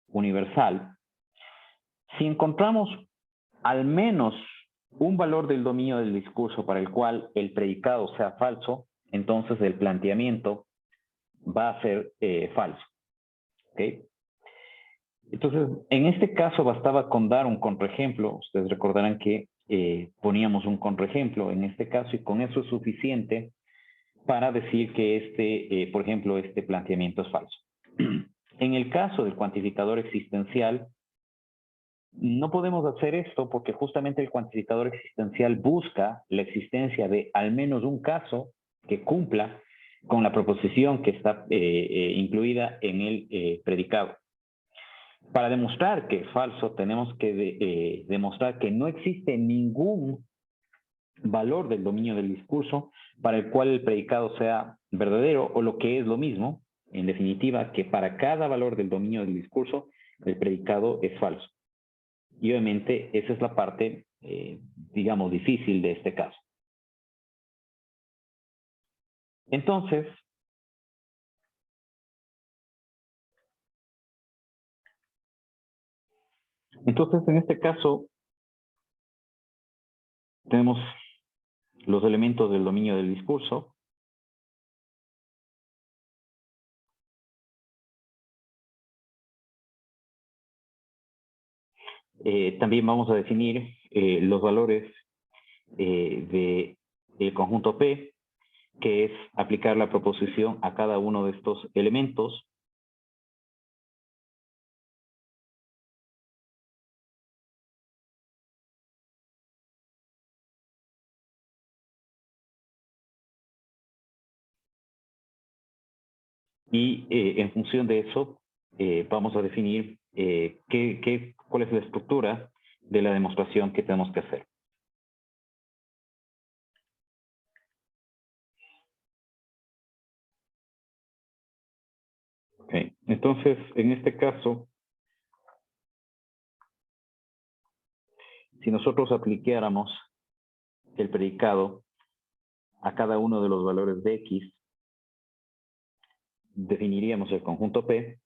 universal, si encontramos al menos un valor del dominio del discurso para el cual el predicado sea falso, entonces el planteamiento va a ser falso. ¿Okay? Entonces, en este caso bastaba con dar un contraejemplo. Ustedes recordarán que poníamos un contraejemplo en este caso, y con eso es suficiente para decir que por ejemplo, este planteamiento es falso. En el caso del cuantificador existencial, no podemos hacer esto porque justamente el cuantificador existencial busca la existencia de al menos un caso que cumpla con la proposición que está incluida en el predicado. Para demostrar que es falso, tenemos que demostrar que no existe ningún valor del dominio del discurso para el cual el predicado sea verdadero, o lo que es lo mismo, en definitiva, que para cada valor del dominio del discurso, el predicado es falso. Y obviamente esa es la parte, digamos, difícil de este caso. Entonces, en este caso, tenemos los elementos del dominio del discurso. También vamos a definir los valores del conjunto P, que es aplicar la proposición a cada uno de estos elementos. Y en función de eso, vamos a definir cuál es la estructura de la demostración que tenemos que hacer. Okay. Entonces, en este caso, si nosotros aplicáramos el predicado a cada uno de los valores de X, definiríamos el conjunto P.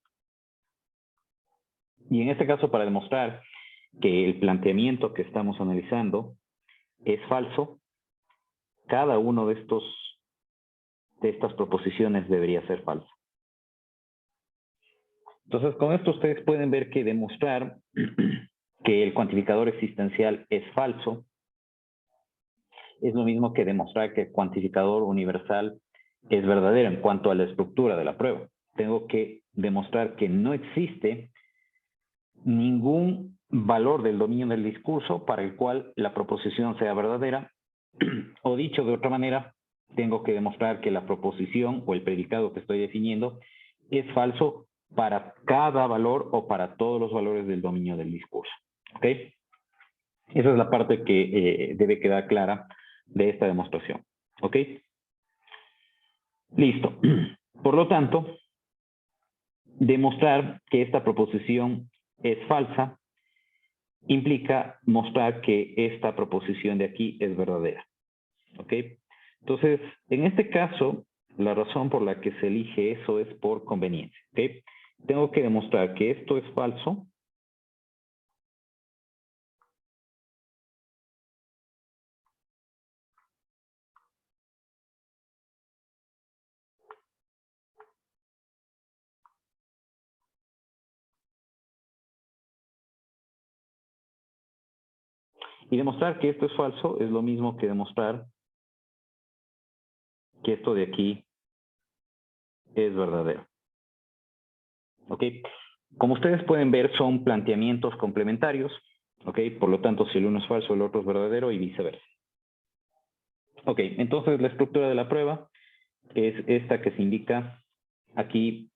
Y en este caso, para demostrar que el planteamiento que estamos analizando es falso, cada uno de estas proposiciones debería ser falso. Entonces, con esto ustedes pueden ver que demostrar que el cuantificador existencial es falso es lo mismo que demostrar que el cuantificador universal es verdadero en cuanto a la estructura de la prueba. Tengo que demostrar que no existe ningún valor del dominio del discurso para el cual la proposición sea verdadera, o dicho de otra manera, tengo que demostrar que la proposición o el predicado que estoy definiendo es falso para cada valor o para todos los valores del dominio del discurso. ¿Ok? Esa es la parte que debe quedar clara de esta demostración. ¿Ok? Listo. Por lo tanto, demostrar que esta proposición es falsa implica mostrar que esta proposición de aquí es verdadera. ¿Ok? Entonces, en este caso, la razón por la que se elige eso es por conveniencia. ¿Ok? Tengo que demostrar que esto es falso. Y demostrar que esto es falso es lo mismo que demostrar que esto de aquí es verdadero. ¿Ok? Como ustedes pueden ver, son planteamientos complementarios. ¿Ok? Por lo tanto, si el uno es falso, el otro es verdadero y viceversa. Ok, entonces la estructura de la prueba es esta que se indica aquí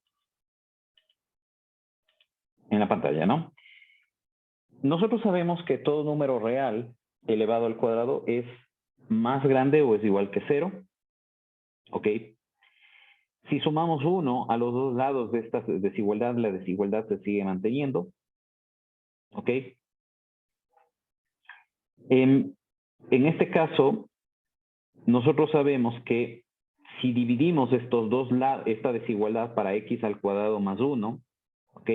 en la pantalla, ¿no? Nosotros sabemos que todo número real elevado al cuadrado es más grande o es igual que 0. ¿Ok? Si sumamos 1 a los dos lados de esta desigualdad, la desigualdad se sigue manteniendo. ¿Ok? En este caso, nosotros sabemos que si dividimos esta desigualdad para x al cuadrado más 1, ¿ok?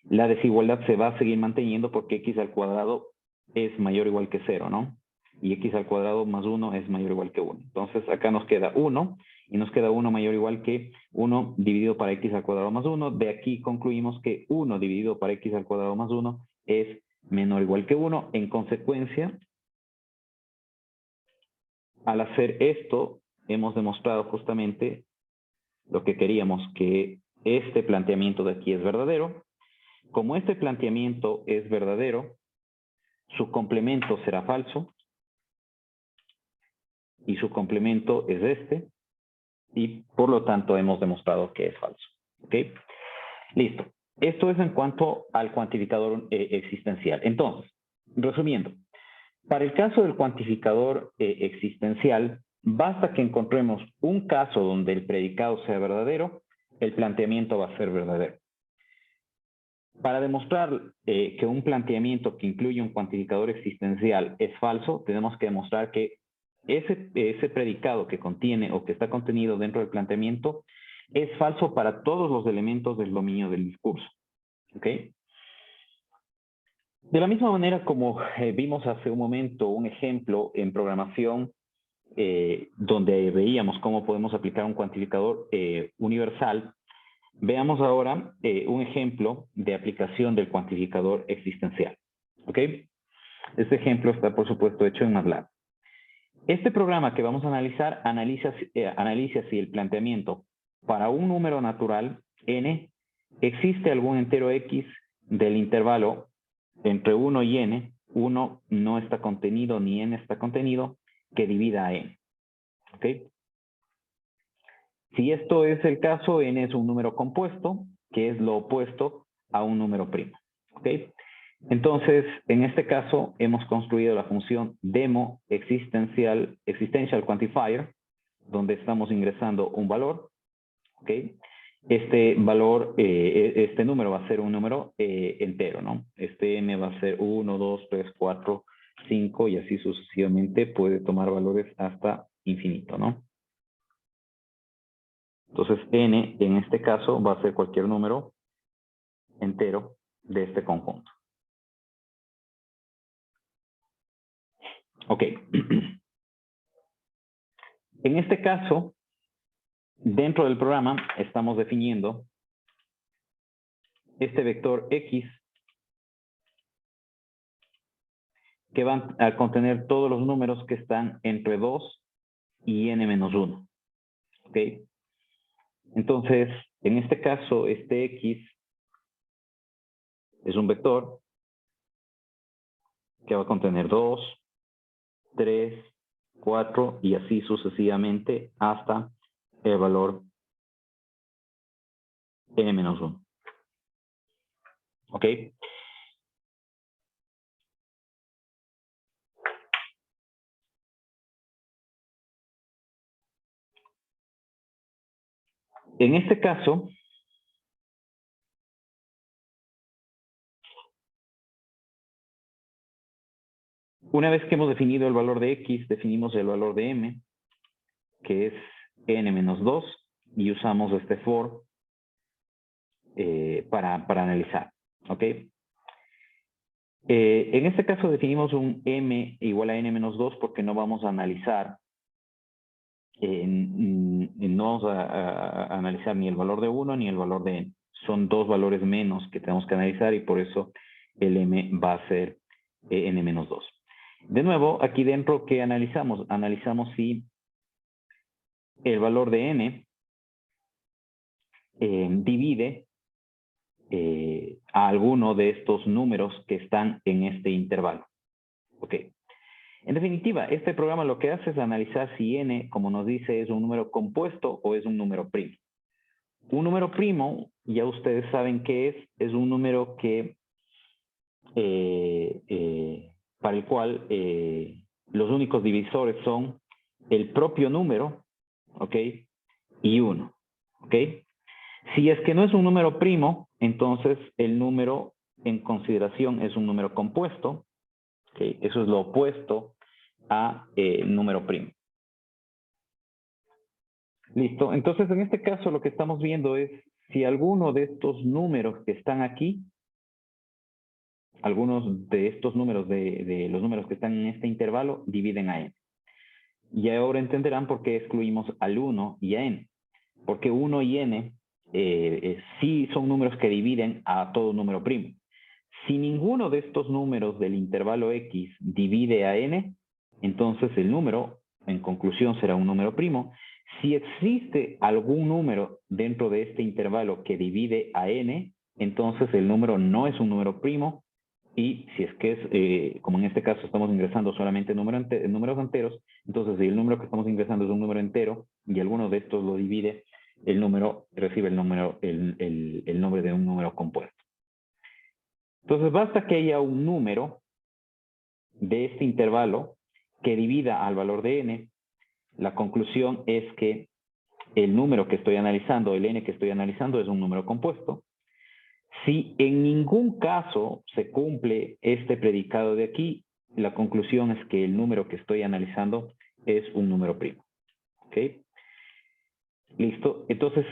La desigualdad se va a seguir manteniendo porque x al cuadrado es mayor o igual que 0, ¿no? Y x al cuadrado más 1 es mayor o igual que 1. Entonces acá nos queda 1 y nos queda 1 mayor o igual que 1 dividido para x al cuadrado más 1. De aquí concluimos que 1 dividido para x al cuadrado más 1 es menor o igual que 1. En consecuencia, al hacer esto, hemos demostrado justamente lo que queríamos, que este planteamiento de aquí es verdadero. Como este planteamiento es verdadero, su complemento será falso y su complemento es este, y por lo tanto hemos demostrado que es falso. ¿Ok? Listo. Esto es en cuanto al cuantificador existencial. Entonces, resumiendo, Para el caso del cuantificador existencial, basta que encontremos un caso donde el predicado sea verdadero, el planteamiento va a ser verdadero. Para demostrar que un planteamiento que incluye un cuantificador existencial es falso, tenemos que demostrar que ese predicado que contiene o que está contenido dentro del planteamiento es falso para todos los elementos del dominio del discurso. ¿Ok? De la misma manera como vimos hace un momento un ejemplo en programación donde veíamos cómo podemos aplicar un cuantificador universal, veamos ahora un ejemplo de aplicación del cuantificador existencial. ¿Ok? Este ejemplo está, por supuesto, hecho en MATLAB. Este programa que vamos a analizar analiza si el planteamiento para un número natural n existe algún entero x del intervalo entre 1 y n, 1 no está contenido ni n está contenido, que divida a n. ¿Ok? Si esto es el caso, n es un número compuesto, que es lo opuesto a un número primo. ¿Ok? Entonces, en este caso, hemos construido la función demo existential quantifier, donde estamos ingresando un valor. ¿Ok? Este valor, este número va a ser un número entero, ¿no? Este n va a ser 1, 2, 3, 4, 5 y así sucesivamente puede tomar valores hasta infinito, ¿no? Entonces, n en este caso va a ser cualquier número entero de este conjunto. Ok. En este caso, dentro del programa estamos definiendo este vector x que van a contener todos los números que están entre 2 y n-1. ¿Ok? Entonces, en este caso, este x es un vector que va a contener 2, 3, 4 y así sucesivamente hasta el valor n-1. ¿Ok? En este caso, una vez que hemos definido el valor de x, definimos el valor de m, que es n-2, y usamos este for para analizar. ¿Ok? En este caso definimos un m igual a n-2 porque no vamos a analizar, no vamos a analizar ni el valor de 1 ni el valor de n. Son dos valores menos que tenemos que analizar y por eso el m va a ser n-2. De nuevo, aquí dentro, ¿qué analizamos? Analizamos si el valor de n divide a alguno de estos números que están en este intervalo. Ok. En definitiva, este programa lo que hace es analizar si n, como nos dice, es un número compuesto o es un número primo. Un número primo, ya ustedes saben qué es un número que para el cual los únicos divisores son el propio número, ¿ok? Y 1, ¿ok? Si es que no es un número primo, entonces el número en consideración es un número compuesto, ¿ok? Eso es lo opuesto a número primo. Listo, entonces en este caso lo que estamos viendo es si alguno de estos números que están aquí, algunos de estos números, de los números que están en este intervalo, dividen a n. Y ahora entenderán por qué excluimos al 1 y a n. Porque 1 y n sí son números que dividen a todo número primo. Si ninguno de estos números del intervalo x divide a n, entonces el número, en conclusión, será un número primo. Si existe algún número dentro de este intervalo que divide a n, entonces el número no es un número primo. Y si es que es, como en este caso estamos ingresando solamente números enteros, entonces si el número que estamos ingresando es un número entero y alguno de estos lo divide, el número recibe el nombre de un número compuesto. Entonces basta que haya un número de este intervalo que divida al valor de n, la conclusión es que el número que estoy analizando, el n que estoy analizando, es un número compuesto. Si en ningún caso se cumple este predicado de aquí, la conclusión es que el número que estoy analizando es un número primo. ¿Ok? Listo. Entonces,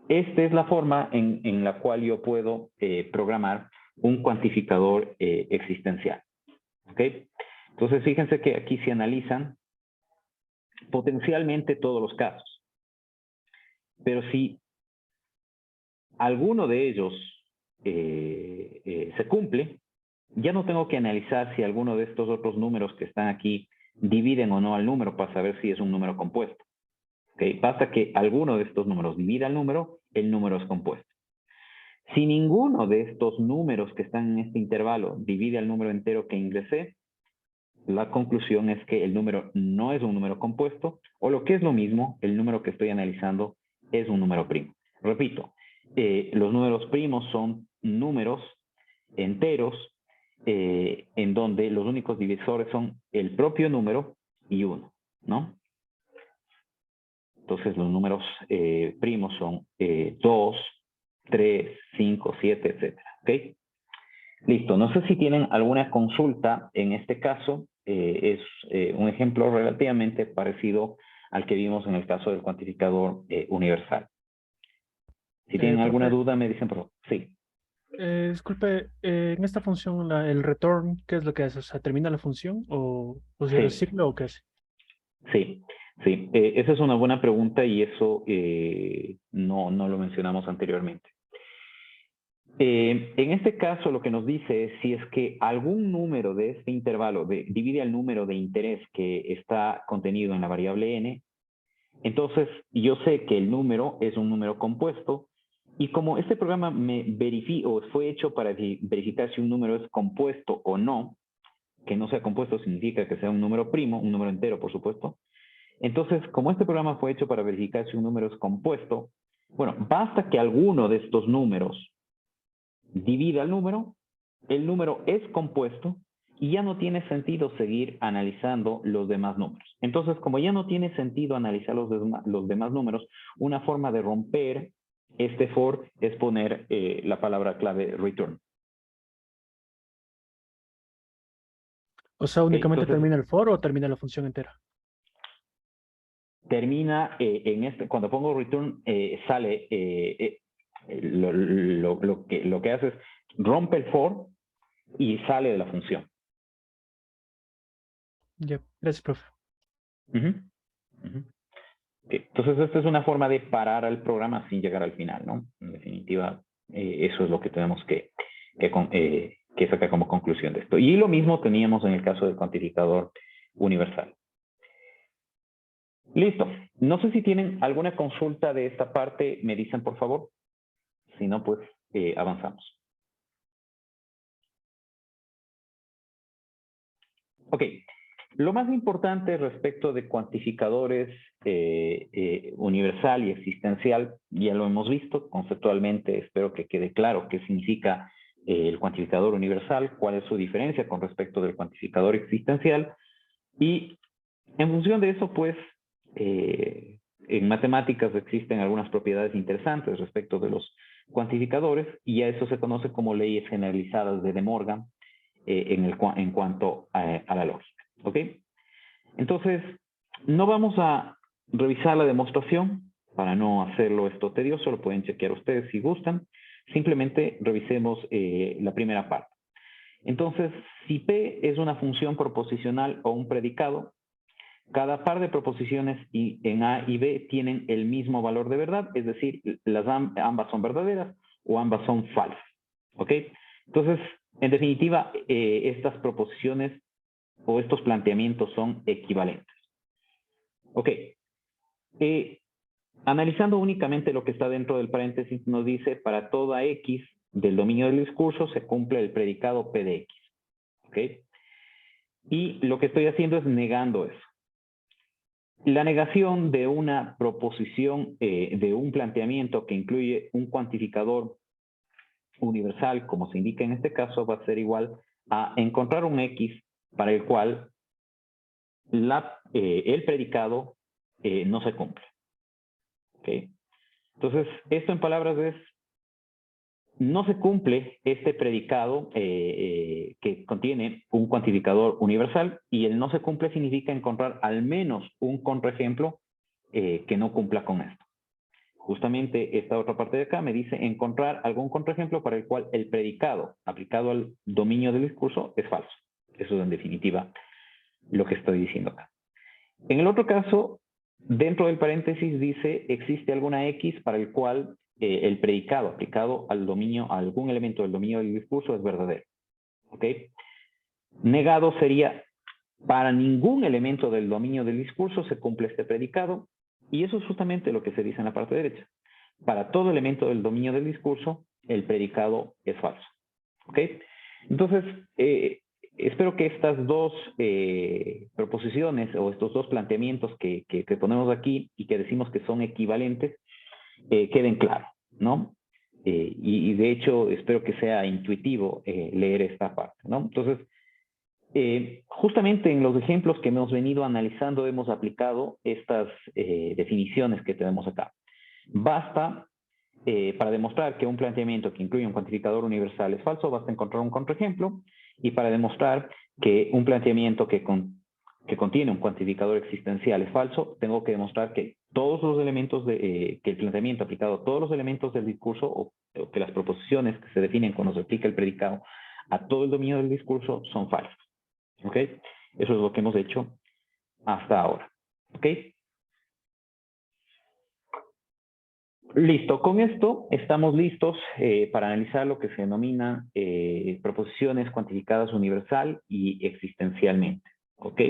esta es la forma en la cual yo puedo programar un cuantificador existencial. ¿Ok? Entonces, fíjense que aquí se analizan potencialmente todos los casos. Pero si alguno de ellos se cumple, ya no tengo que analizar si alguno de estos otros números que están aquí dividen o no al número para saber si es un número compuesto. ¿Okay? Basta que alguno de estos números divida el número es compuesto. Si ninguno de estos números que están en este intervalo divide al número entero que ingresé, la conclusión es que el número no es un número compuesto, o lo que es lo mismo, el número que estoy analizando es un número primo. Repito, los números primos son números enteros en donde los únicos divisores son el propio número y 1, ¿no? Entonces los números primos son 2, 3, 5, 7, etc. ¿Ok? Listo. No sé si tienen alguna consulta en este caso. Es un ejemplo relativamente parecido al que vimos en el caso del cuantificador universal. Si tienen alguna Profe, duda, me dicen, por favor. Sí. disculpe, en esta función, el return, ¿qué es lo que hace? O sea, ¿termina la función o cierra el Sí. ciclo o qué hace? Sí, sí. Esa es una buena pregunta y eso no lo mencionamos anteriormente. En este caso, lo que nos dice es si es que algún número de este intervalo divide al número de interés que está contenido en la variable n, entonces yo sé que el número es un número compuesto y como este programa me verifica o fue hecho para verificar si un número es compuesto o no, que no sea compuesto significa que sea un número primo, un número entero, por supuesto. Entonces, como este programa fue hecho para verificar si un número es compuesto, bueno, basta que alguno de estos números divida el número es compuesto y ya no tiene sentido seguir analizando los demás números. Entonces, como ya no tiene sentido analizar los demás números, una forma de romper este for es poner la palabra clave return. O sea, ¿únicamente Entonces, termina el for o termina la función entera? termina cuando pongo return, sale lo que hace es rompe el for y sale de la función. Ya, gracias, profe. Uh-huh. Uh-huh. Okay. Entonces, esta es una forma de parar al programa sin llegar al final, ¿no? En definitiva, eso es lo que tenemos que sacar como conclusión de esto. Y lo mismo teníamos en el caso del cuantificador universal. Listo. No sé si tienen alguna consulta de esta parte, me dicen por favor. Si no, pues avanzamos. Ok. Lo más importante respecto de cuantificadores universal y existencial, ya lo hemos visto conceptualmente, espero que quede claro qué significa el cuantificador universal, cuál es su diferencia con respecto del cuantificador existencial, y en función de eso, pues, en matemáticas existen algunas propiedades interesantes respecto de los cuantificadores, y a eso se conoce como leyes generalizadas de De Morgan en cuanto a la lógica. ¿Ok? Entonces, no vamos a revisar la demostración para no hacerlo esto tedioso, lo pueden chequear ustedes si gustan. Simplemente revisemos la primera parte. Entonces, si P es una función proposicional o un predicado, cada par de proposiciones en A y B tienen el mismo valor de verdad, es decir, ambas son verdaderas o ambas son falsas. ¿Ok? Entonces, en definitiva, estas proposiciones o estos planteamientos son equivalentes. Ok. Analizando únicamente lo que está dentro del paréntesis, nos dice, para toda X del dominio del discurso se cumple el predicado P de X. ¿Ok? Y lo que estoy haciendo es negando eso. La negación de una proposición, de un planteamiento que incluye un cuantificador universal, como se indica en este caso, va a ser igual a encontrar un X para el cual el predicado no se cumple. ¿Okay? Entonces, esto en palabras es, no se cumple este predicado que contiene un cuantificador universal, y el no se cumple significa encontrar al menos un contraejemplo que no cumpla con esto. Justamente esta otra parte de acá me dice encontrar algún contraejemplo para el cual el predicado aplicado al dominio del discurso es falso. Eso es en definitiva lo que estoy diciendo acá. En el otro caso, dentro del paréntesis dice existe alguna X para el cual el predicado aplicado al dominio, a algún elemento del dominio del discurso es verdadero. ¿Ok? Negado sería para ningún elemento del dominio del discurso se cumple este predicado, y eso es justamente lo que se dice en la parte derecha. Para todo elemento del dominio del discurso, el predicado es falso. ¿Ok? Entonces, espero que estas dos proposiciones o estos dos planteamientos que ponemos aquí y que decimos que son equivalentes, queden claros, ¿no? Y de hecho, espero que sea intuitivo leer esta parte, ¿no? Entonces, justamente en los ejemplos que hemos venido analizando hemos aplicado estas definiciones que tenemos acá. Basta, para demostrar que un planteamiento que incluye un cuantificador universal es falso, basta encontrar un contraejemplo, y para demostrar que un planteamiento que contiene un cuantificador existencial es falso, tengo que demostrar que todos los elementos que el planteamiento aplicado a todos los elementos del discurso, o que las proposiciones que se definen cuando se aplica el predicado a todo el dominio del discurso son falsas. ¿Ok? Eso es lo que hemos hecho hasta ahora. ¿Ok? Listo. Con esto estamos listos para analizar lo que se denomina proposiciones cuantificadas universal y existencialmente. ¿Ok?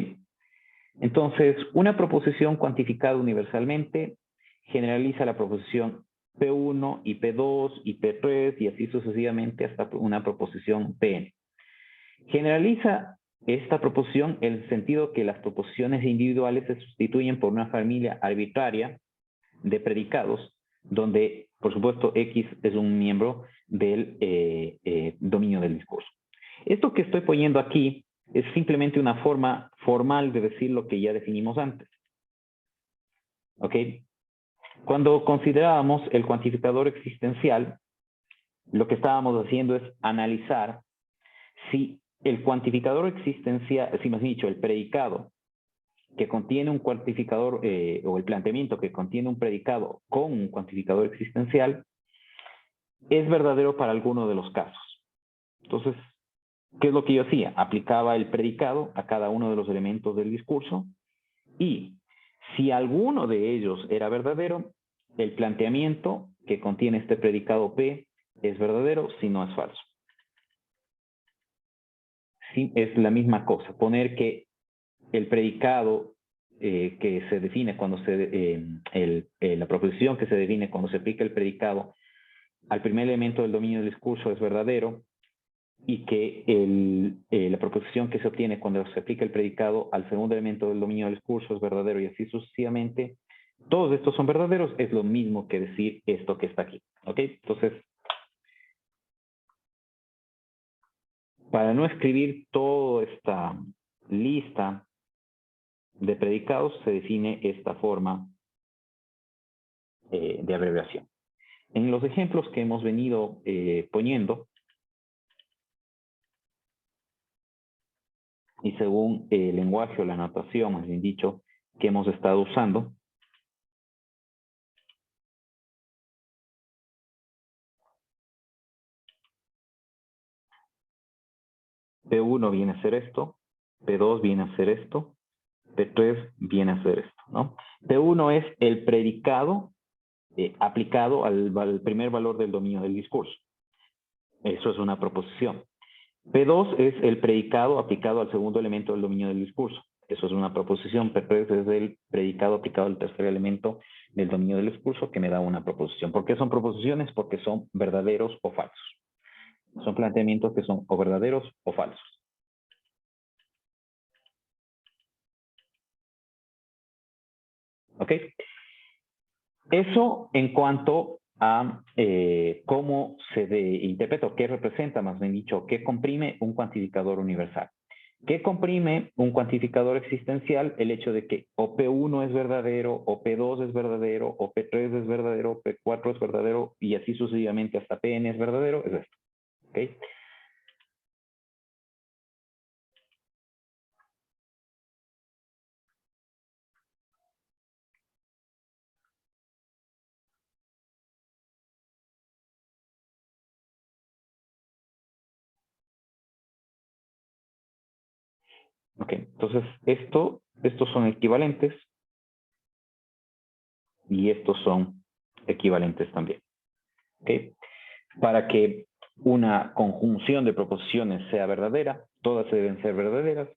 Entonces, una proposición cuantificada universalmente generaliza la proposición P1 y P2 y P3 y así sucesivamente hasta una proposición Pn. Generaliza esta proposición en el sentido que las proposiciones individuales se sustituyen por una familia arbitraria de predicados, donde, por supuesto, X es un miembro del dominio del discurso. Esto que estoy poniendo aquí es simplemente una forma formal de decir lo que ya definimos antes. ¿Ok? Cuando considerábamos el cuantificador existencial, lo que estábamos haciendo es analizar si el cuantificador existencial, si más dicho, el predicado que contiene un cuantificador, o el planteamiento que contiene un predicado con un cuantificador existencial, es verdadero para alguno de los casos. Entonces, ¿qué es lo que yo hacía? Aplicaba el predicado a cada uno de los elementos del discurso, y si alguno de ellos era verdadero, el planteamiento que contiene este predicado P es verdadero, si no es falso. Sí, es la misma cosa, poner que el predicado que se define cuando la proposición que se define cuando se aplica el predicado al primer elemento del dominio del discurso es verdadero, y que la proposición que se obtiene cuando se aplica el predicado al segundo elemento del dominio del discurso es verdadero, y así sucesivamente, todos estos son verdaderos, es lo mismo que decir esto que está aquí. ¿Ok? Entonces, para no escribir toda esta lista de predicados, se define esta forma de abreviación. En los ejemplos que hemos venido poniendo, y según el lenguaje o la notación, más bien dicho, que hemos estado usando, P1 viene a ser esto, P2 viene a ser esto, P3 viene a ser esto, ¿no? P1 es el predicado aplicado al primer valor del dominio del discurso. Eso es una proposición. P2 es el predicado aplicado al segundo elemento del dominio del discurso. Eso es una proposición. P3 es el predicado aplicado al tercer elemento del dominio del discurso, que me da una proposición. ¿Por qué son proposiciones? Porque son verdaderos o falsos. Son planteamientos que son o verdaderos o falsos. ¿Ok? Eso en cuanto a cómo se interpreta, o qué representa, más bien dicho, qué comprime un cuantificador universal. ¿Qué comprime un cuantificador existencial? El hecho de que o P1 es verdadero, o P2 es verdadero, o P3 es verdadero, o P4 es verdadero, y así sucesivamente hasta Pn es verdadero, es esto. ¿Ok? Ok, entonces estos son equivalentes y estos son equivalentes también. ¿Ok? Para que una conjunción de proposiciones sea verdadera, todas deben ser verdaderas.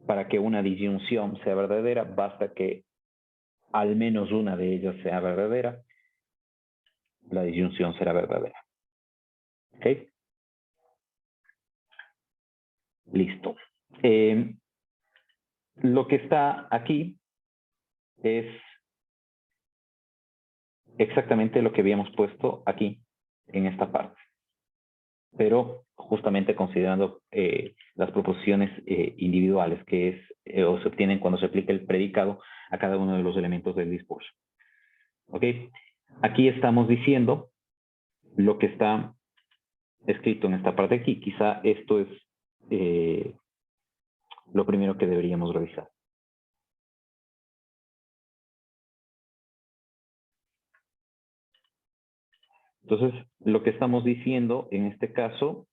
Para que una disyunción sea verdadera, basta que al menos una de ellas sea verdadera. La disyunción será verdadera. ¿Ok? Listo. Lo que está aquí es exactamente lo que habíamos puesto aquí, en esta parte. Pero justamente considerando las proposiciones individuales que o se obtienen cuando se aplica el predicado a cada uno de los elementos del discurso. ¿Ok? Aquí estamos diciendo lo que está escrito en esta parte aquí. Quizá esto es lo primero que deberíamos revisar. Entonces, lo que estamos diciendo en este caso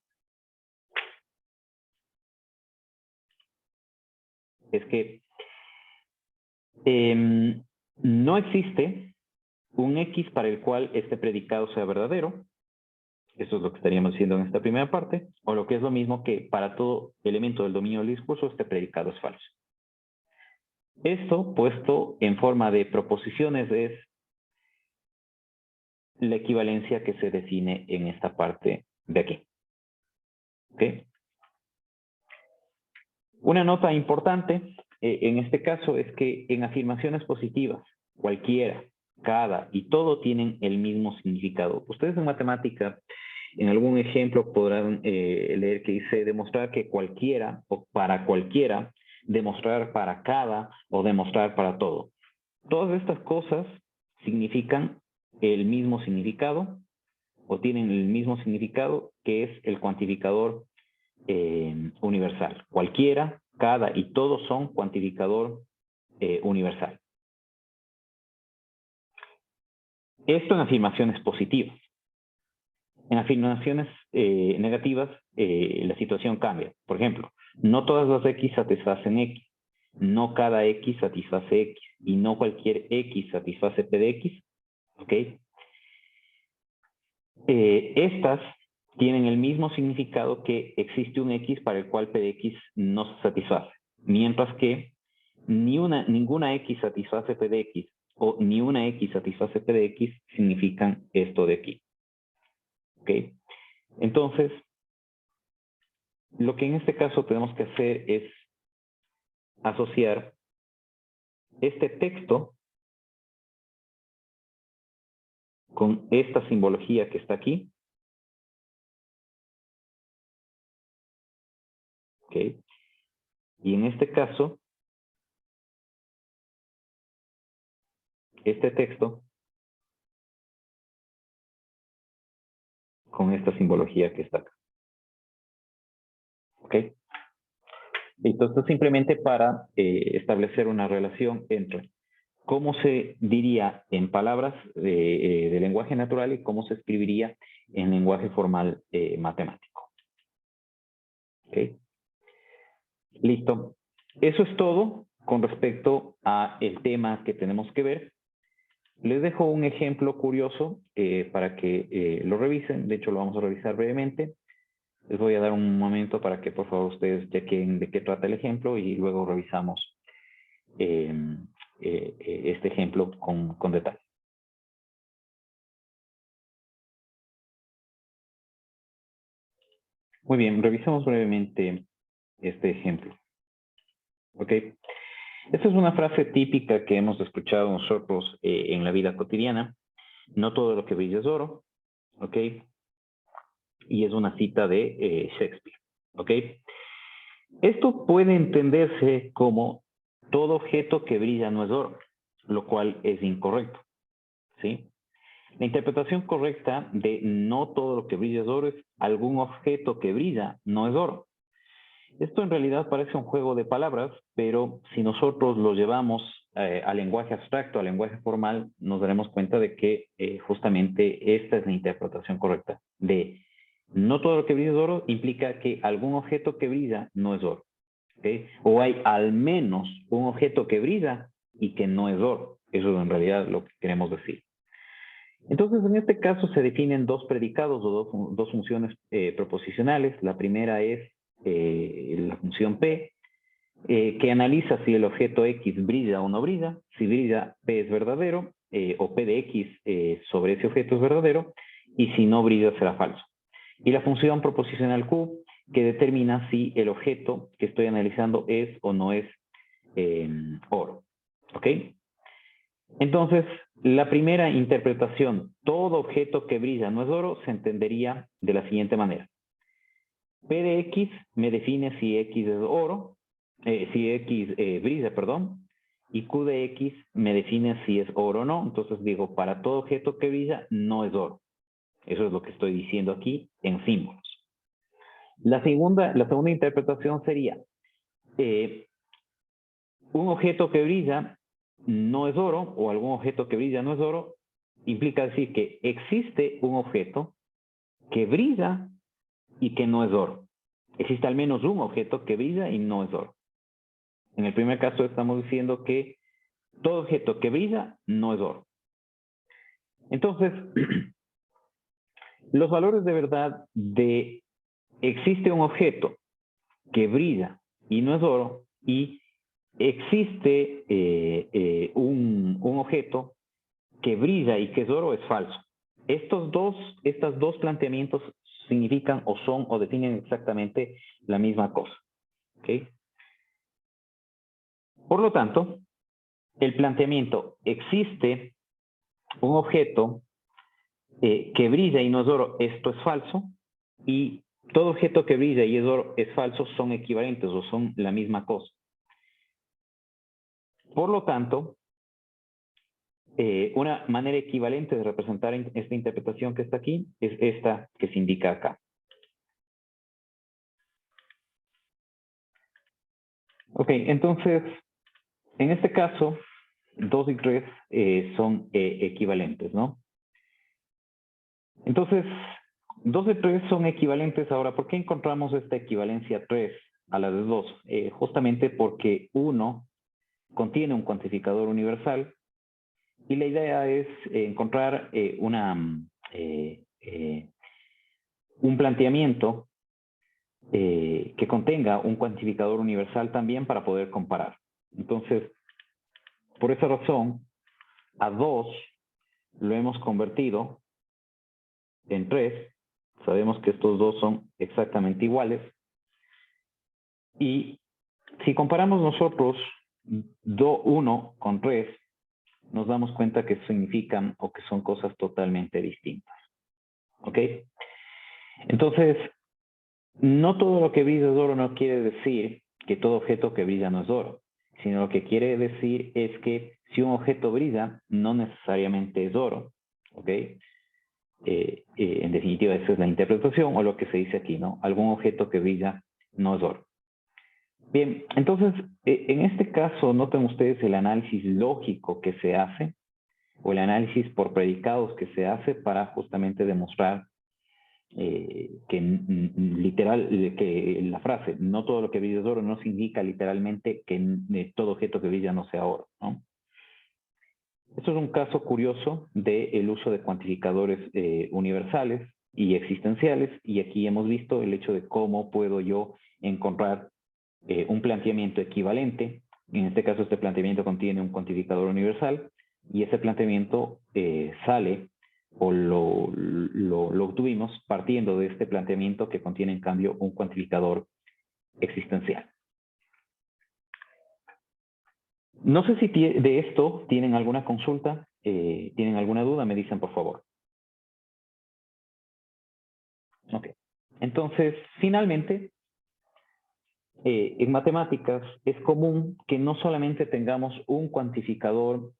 es que no existe un X para el cual este predicado sea verdadero. Eso es lo que estaríamos diciendo en esta primera parte. O lo que es lo mismo que para todo elemento del dominio del discurso, este predicado es falso. Esto, puesto en forma de proposiciones, es la equivalencia que se define en esta parte de aquí. ¿Ok? Una nota importante en este caso es que en afirmaciones positivas, cualquiera, cada y todo tienen el mismo significado. Ustedes en matemática, en algún ejemplo podrán leer que dice demostrar que cualquiera o para cualquiera, demostrar para cada o demostrar para todo. Todas estas cosas significan el mismo significado o tienen el mismo significado que es el cuantificador universal. Cualquiera, cada y todos son cuantificador universal. Esto en afirmaciones positivas. En afirmaciones negativas, la situación cambia. Por ejemplo, no todas las X satisfacen X. No cada X satisface X. Y no cualquier X satisface P de X. ¿Ok? Estas tienen el mismo significado que existe un X para el cual P de X no se satisface. Mientras que ninguna X satisface P de X o ni una X satisface P de X significan esto de aquí. ¿Ok? Entonces, lo que en este caso tenemos que hacer es asociar este texto con esta simbología que está aquí. ¿Ok? Y en este caso, este texto con esta simbología que está acá. ¿Ok? Entonces, simplemente para establecer una relación entre cómo se diría en palabras de lenguaje natural y cómo se escribiría en lenguaje formal matemático. ¿Ok? Listo. Eso es todo con respecto a el tema que tenemos que ver. Les dejo un ejemplo curioso para que lo revisen. De hecho, lo vamos a revisar brevemente. Les voy a dar un momento para que por favor ustedes chequen de qué trata el ejemplo y luego revisamos este ejemplo con detalle. Muy bien, revisemos brevemente este ejemplo. ¿Ok? Esta es una frase típica que hemos escuchado nosotros en la vida cotidiana. No todo lo que brilla es oro. ¿Ok? Y es una cita de Shakespeare. ¿Ok? Esto puede entenderse como todo objeto que brilla no es oro, lo cual es incorrecto, ¿sí? La interpretación correcta de no todo lo que brilla es oro es algún objeto que brilla no es oro. Esto en realidad parece un juego de palabras, pero si nosotros lo llevamos al lenguaje abstracto, al lenguaje formal, nos daremos cuenta de que justamente esta es la interpretación correcta. De no todo lo que brilla es oro implica que algún objeto que brilla no es oro. ¿Okay? O hay al menos un objeto que brilla y que no es oro. Eso es en realidad lo que queremos decir. Entonces, en este caso se definen dos predicados o dos funciones proposicionales. La primera es la función P, que analiza si el objeto X brilla o no brilla. Si brilla, P es verdadero, o P de X sobre ese objeto es verdadero, y si no brilla, será falso. Y la función proposicional Q, que determina si el objeto que estoy analizando es o no es oro. ¿Ok? Entonces, la primera interpretación, todo objeto que brilla no es oro, se entendería de la siguiente manera. P de X me define si X es oro, si X brilla, perdón, y Q de X me define si es oro o no. Entonces digo, para todo objeto que brilla, no es oro. Eso es lo que estoy diciendo aquí en símbolos. La segunda interpretación sería, un objeto que brilla no es oro, o algún objeto que brilla no es oro, implica decir que existe un objeto que brilla y que no es oro. Existe al menos un objeto que brilla y no es oro. En el primer caso estamos diciendo que todo objeto que brilla no es oro. Entonces, los valores de verdad de existe un objeto que brilla y no es oro, y existe un objeto que brilla y que es oro, es falso. Estos dos planteamientos significan o son o definen exactamente la misma cosa. ¿Okay? Por lo tanto, el planteamiento existe un objeto que brilla y no es oro, esto es falso, y todo objeto que brilla y es oro es falso, son equivalentes o son la misma cosa. Por lo tanto, una manera equivalente de representar esta interpretación que está aquí es esta que se indica acá. Ok, entonces, en este caso, 2 y 3 son equivalentes, ¿no? Entonces, 2 y 3 son equivalentes. Ahora, ¿por qué encontramos esta equivalencia 3 a la de 2? Justamente porque 1 contiene un cuantificador universal y la idea es encontrar un planteamiento que contenga un cuantificador universal también para poder comparar. Entonces, por esa razón, a 2 lo hemos convertido en 3. Sabemos que estos dos son exactamente iguales. Y si comparamos nosotros 1 con 3, nos damos cuenta que significan o que son cosas totalmente distintas. ¿Ok? Entonces, no todo lo que brilla es oro no quiere decir que todo objeto que brilla no es oro, sino lo que quiere decir es que si un objeto brilla, no necesariamente es oro. ¿Ok? En definitiva, esa es la interpretación o lo que se dice aquí, ¿no? Algún objeto que brilla no es oro. Bien, entonces, en este caso, noten ustedes el análisis lógico que se hace o el análisis por predicados que se hace para justamente demostrar que la frase no todo lo que brilla es oro no significa literalmente que todo objeto que brilla no sea oro, ¿no? Esto es un caso curioso del uso de cuantificadores universales y existenciales, y aquí hemos visto el hecho de cómo puedo yo encontrar un planteamiento equivalente. En este caso, este planteamiento contiene un cuantificador universal, y ese planteamiento sale o lo obtuvimos partiendo de este planteamiento que contiene en cambio un cuantificador existencial. No sé si de esto tienen alguna consulta, tienen alguna duda, me dicen por favor. Ok. Entonces, finalmente, en matemáticas es común que no solamente tengamos un cuantificador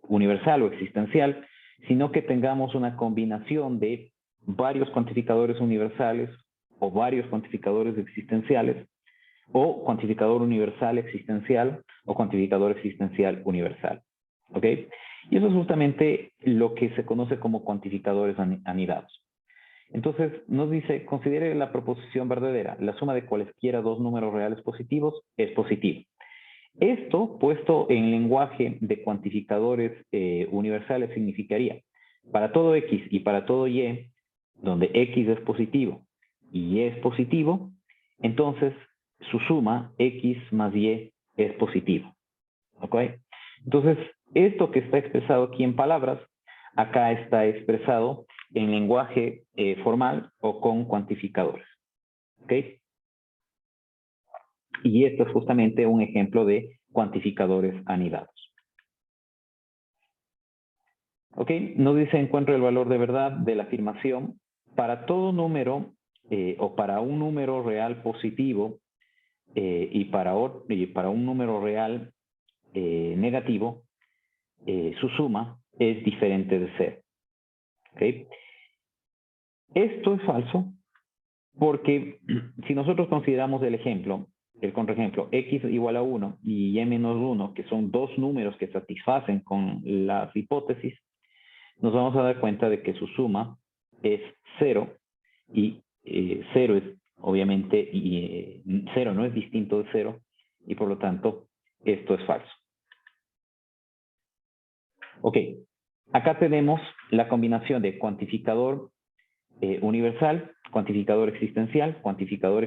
universal o existencial, sino que tengamos una combinación de varios cuantificadores universales o varios cuantificadores existenciales, o cuantificador universal existencial o cuantificador existencial universal. ¿Ok? Y eso es justamente lo que se conoce como cuantificadores anidados. Entonces, nos dice, considere la proposición verdadera. La suma de cualesquiera dos números reales positivos es positiva. Esto, puesto en lenguaje de cuantificadores universales, significaría, para todo x y para todo y, donde x es positivo y y es positivo, entonces su suma, x más y, es positivo. ¿Ok? Entonces, esto que está expresado aquí en palabras, acá está expresado en lenguaje formal o con cuantificadores. ¿Ok? Y esto es justamente un ejemplo de cuantificadores anidados. ¿Ok? Nos dice, encuentra el valor de verdad de la afirmación. Para todo número o para un número real positivo y para un número real negativo, su suma es diferente de 0. ¿Ok? Esto es falso porque si nosotros consideramos el contraejemplo, x igual a 1 y y menos 1, que son dos números que satisfacen con las hipótesis, nos vamos a dar cuenta de que su suma es 0 y 0 es obviamente, 0 no es distinto de 0 y por lo tanto esto es falso. Ok, acá tenemos la combinación de cuantificador universal, cuantificador existencial, cuantificador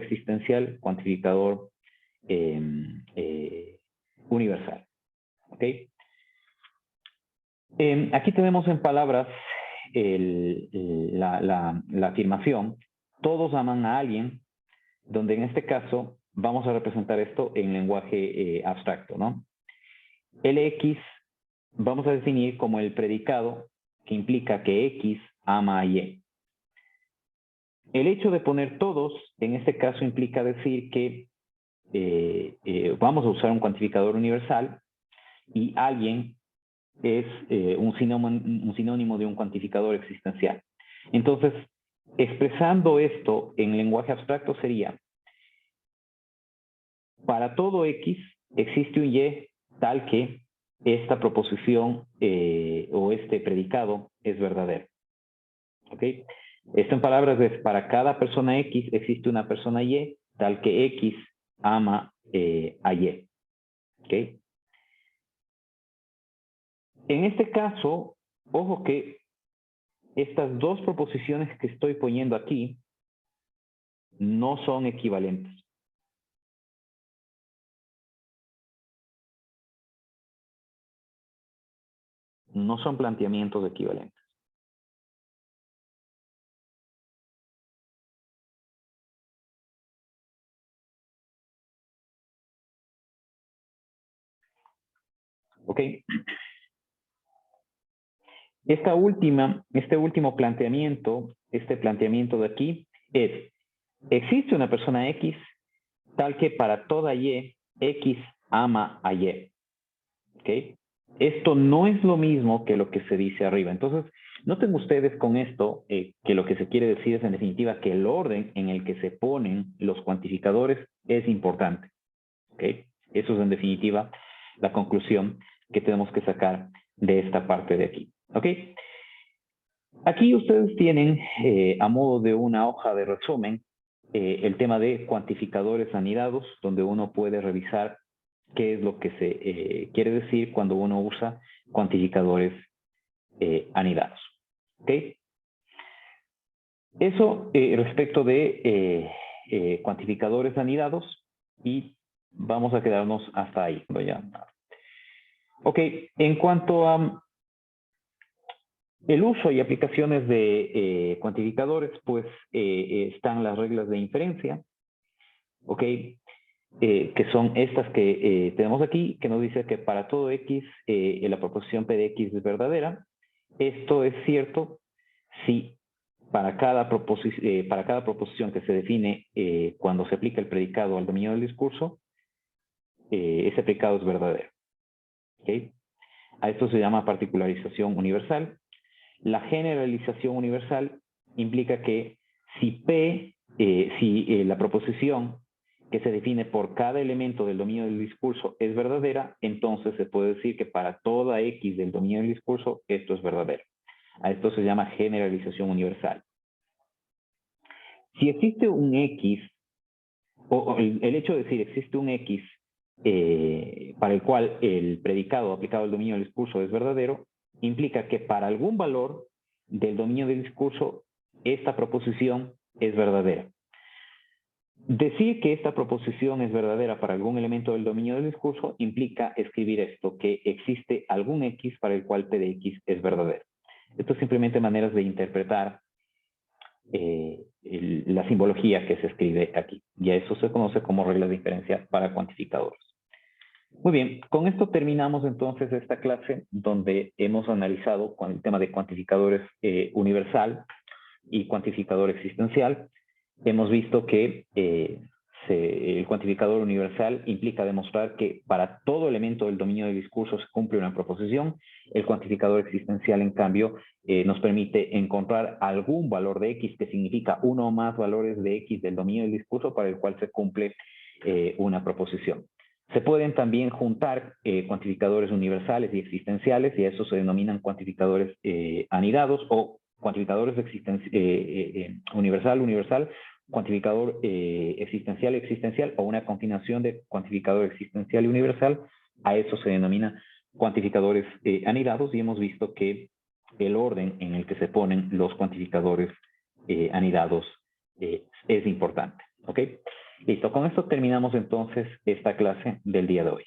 universal. ¿Ok? Aquí tenemos en palabras la afirmación, todos aman a alguien, donde en este caso vamos a representar esto en lenguaje abstracto, ¿no? LX vamos a definir como el predicado que implica que X ama a Y. El hecho de poner todos, en este caso, implica decir que vamos a usar un cuantificador universal y alguien es un sinónimo de un cuantificador existencial. Entonces, expresando esto en lenguaje abstracto sería, para todo X existe un Y tal que esta proposición o este predicado es verdadero. ¿Ok? Esto en palabras es, para cada persona X existe una persona Y, tal que X ama a Y. ¿Ok? En este caso, ojo que estas dos proposiciones que estoy poniendo aquí no son equivalentes. No son planteamientos equivalentes. ¿Ok? Este último planteamiento, este planteamiento de aquí es, existe una persona X tal que para toda Y, X ama a Y. ¿Ok? Esto no es lo mismo que lo que se dice arriba. Entonces, noten ustedes con esto que lo que se quiere decir es en definitiva que el orden en el que se ponen los cuantificadores es importante. ¿Ok? Eso es en definitiva la conclusión que tenemos que sacar de esta parte de aquí. ¿Ok? Aquí ustedes tienen, a modo de una hoja de resumen, el tema de cuantificadores anidados, donde uno puede revisar qué es lo que se quiere decir cuando uno usa cuantificadores anidados. ¿Ok? Eso respecto de cuantificadores anidados y vamos a quedarnos hasta ahí. Ok, en cuanto a el uso y aplicaciones de cuantificadores, pues están las reglas de inferencia, ¿ok? Que son estas que tenemos aquí, que nos dice que para todo X, la proposición P de X es verdadera. Esto es cierto si para cada proposición que se define cuando se aplica el predicado al dominio del discurso, ese predicado es verdadero. ¿Okay? A esto se llama particularización universal. La generalización universal implica que si la proposición que se define por cada elemento del dominio del discurso es verdadera, entonces se puede decir que para toda X del dominio del discurso, esto es verdadero. A esto se llama generalización universal. Si existe un X, o el hecho de decir existe un X para el cual el predicado aplicado al dominio del discurso es verdadero, implica que para algún valor del dominio del discurso, esta proposición es verdadera. Decir que esta proposición es verdadera para algún elemento del dominio del discurso implica escribir esto, que existe algún X para el cual P de X es verdadero. Esto es simplemente maneras de interpretar la simbología que se escribe aquí. Y a eso se conoce como regla de inferencia para cuantificadores. Muy bien, con esto terminamos entonces esta clase donde hemos analizado con el tema de cuantificadores universal y cuantificador existencial. Hemos visto que el cuantificador universal implica demostrar que para todo elemento del dominio del discurso se cumple una proposición. El cuantificador existencial, en cambio, nos permite encontrar algún valor de X que significa uno o más valores de X del dominio del discurso para el cual se cumple una proposición. Se pueden también juntar cuantificadores universales y existenciales, y a eso se denominan cuantificadores anidados o cuantificadores universal, cuantificador existencial o una combinación de cuantificador existencial y universal. A eso se denomina cuantificadores anidados, y hemos visto que el orden en el que se ponen los cuantificadores anidados es importante. ¿Ok? Listo, con esto terminamos entonces esta clase del día de hoy.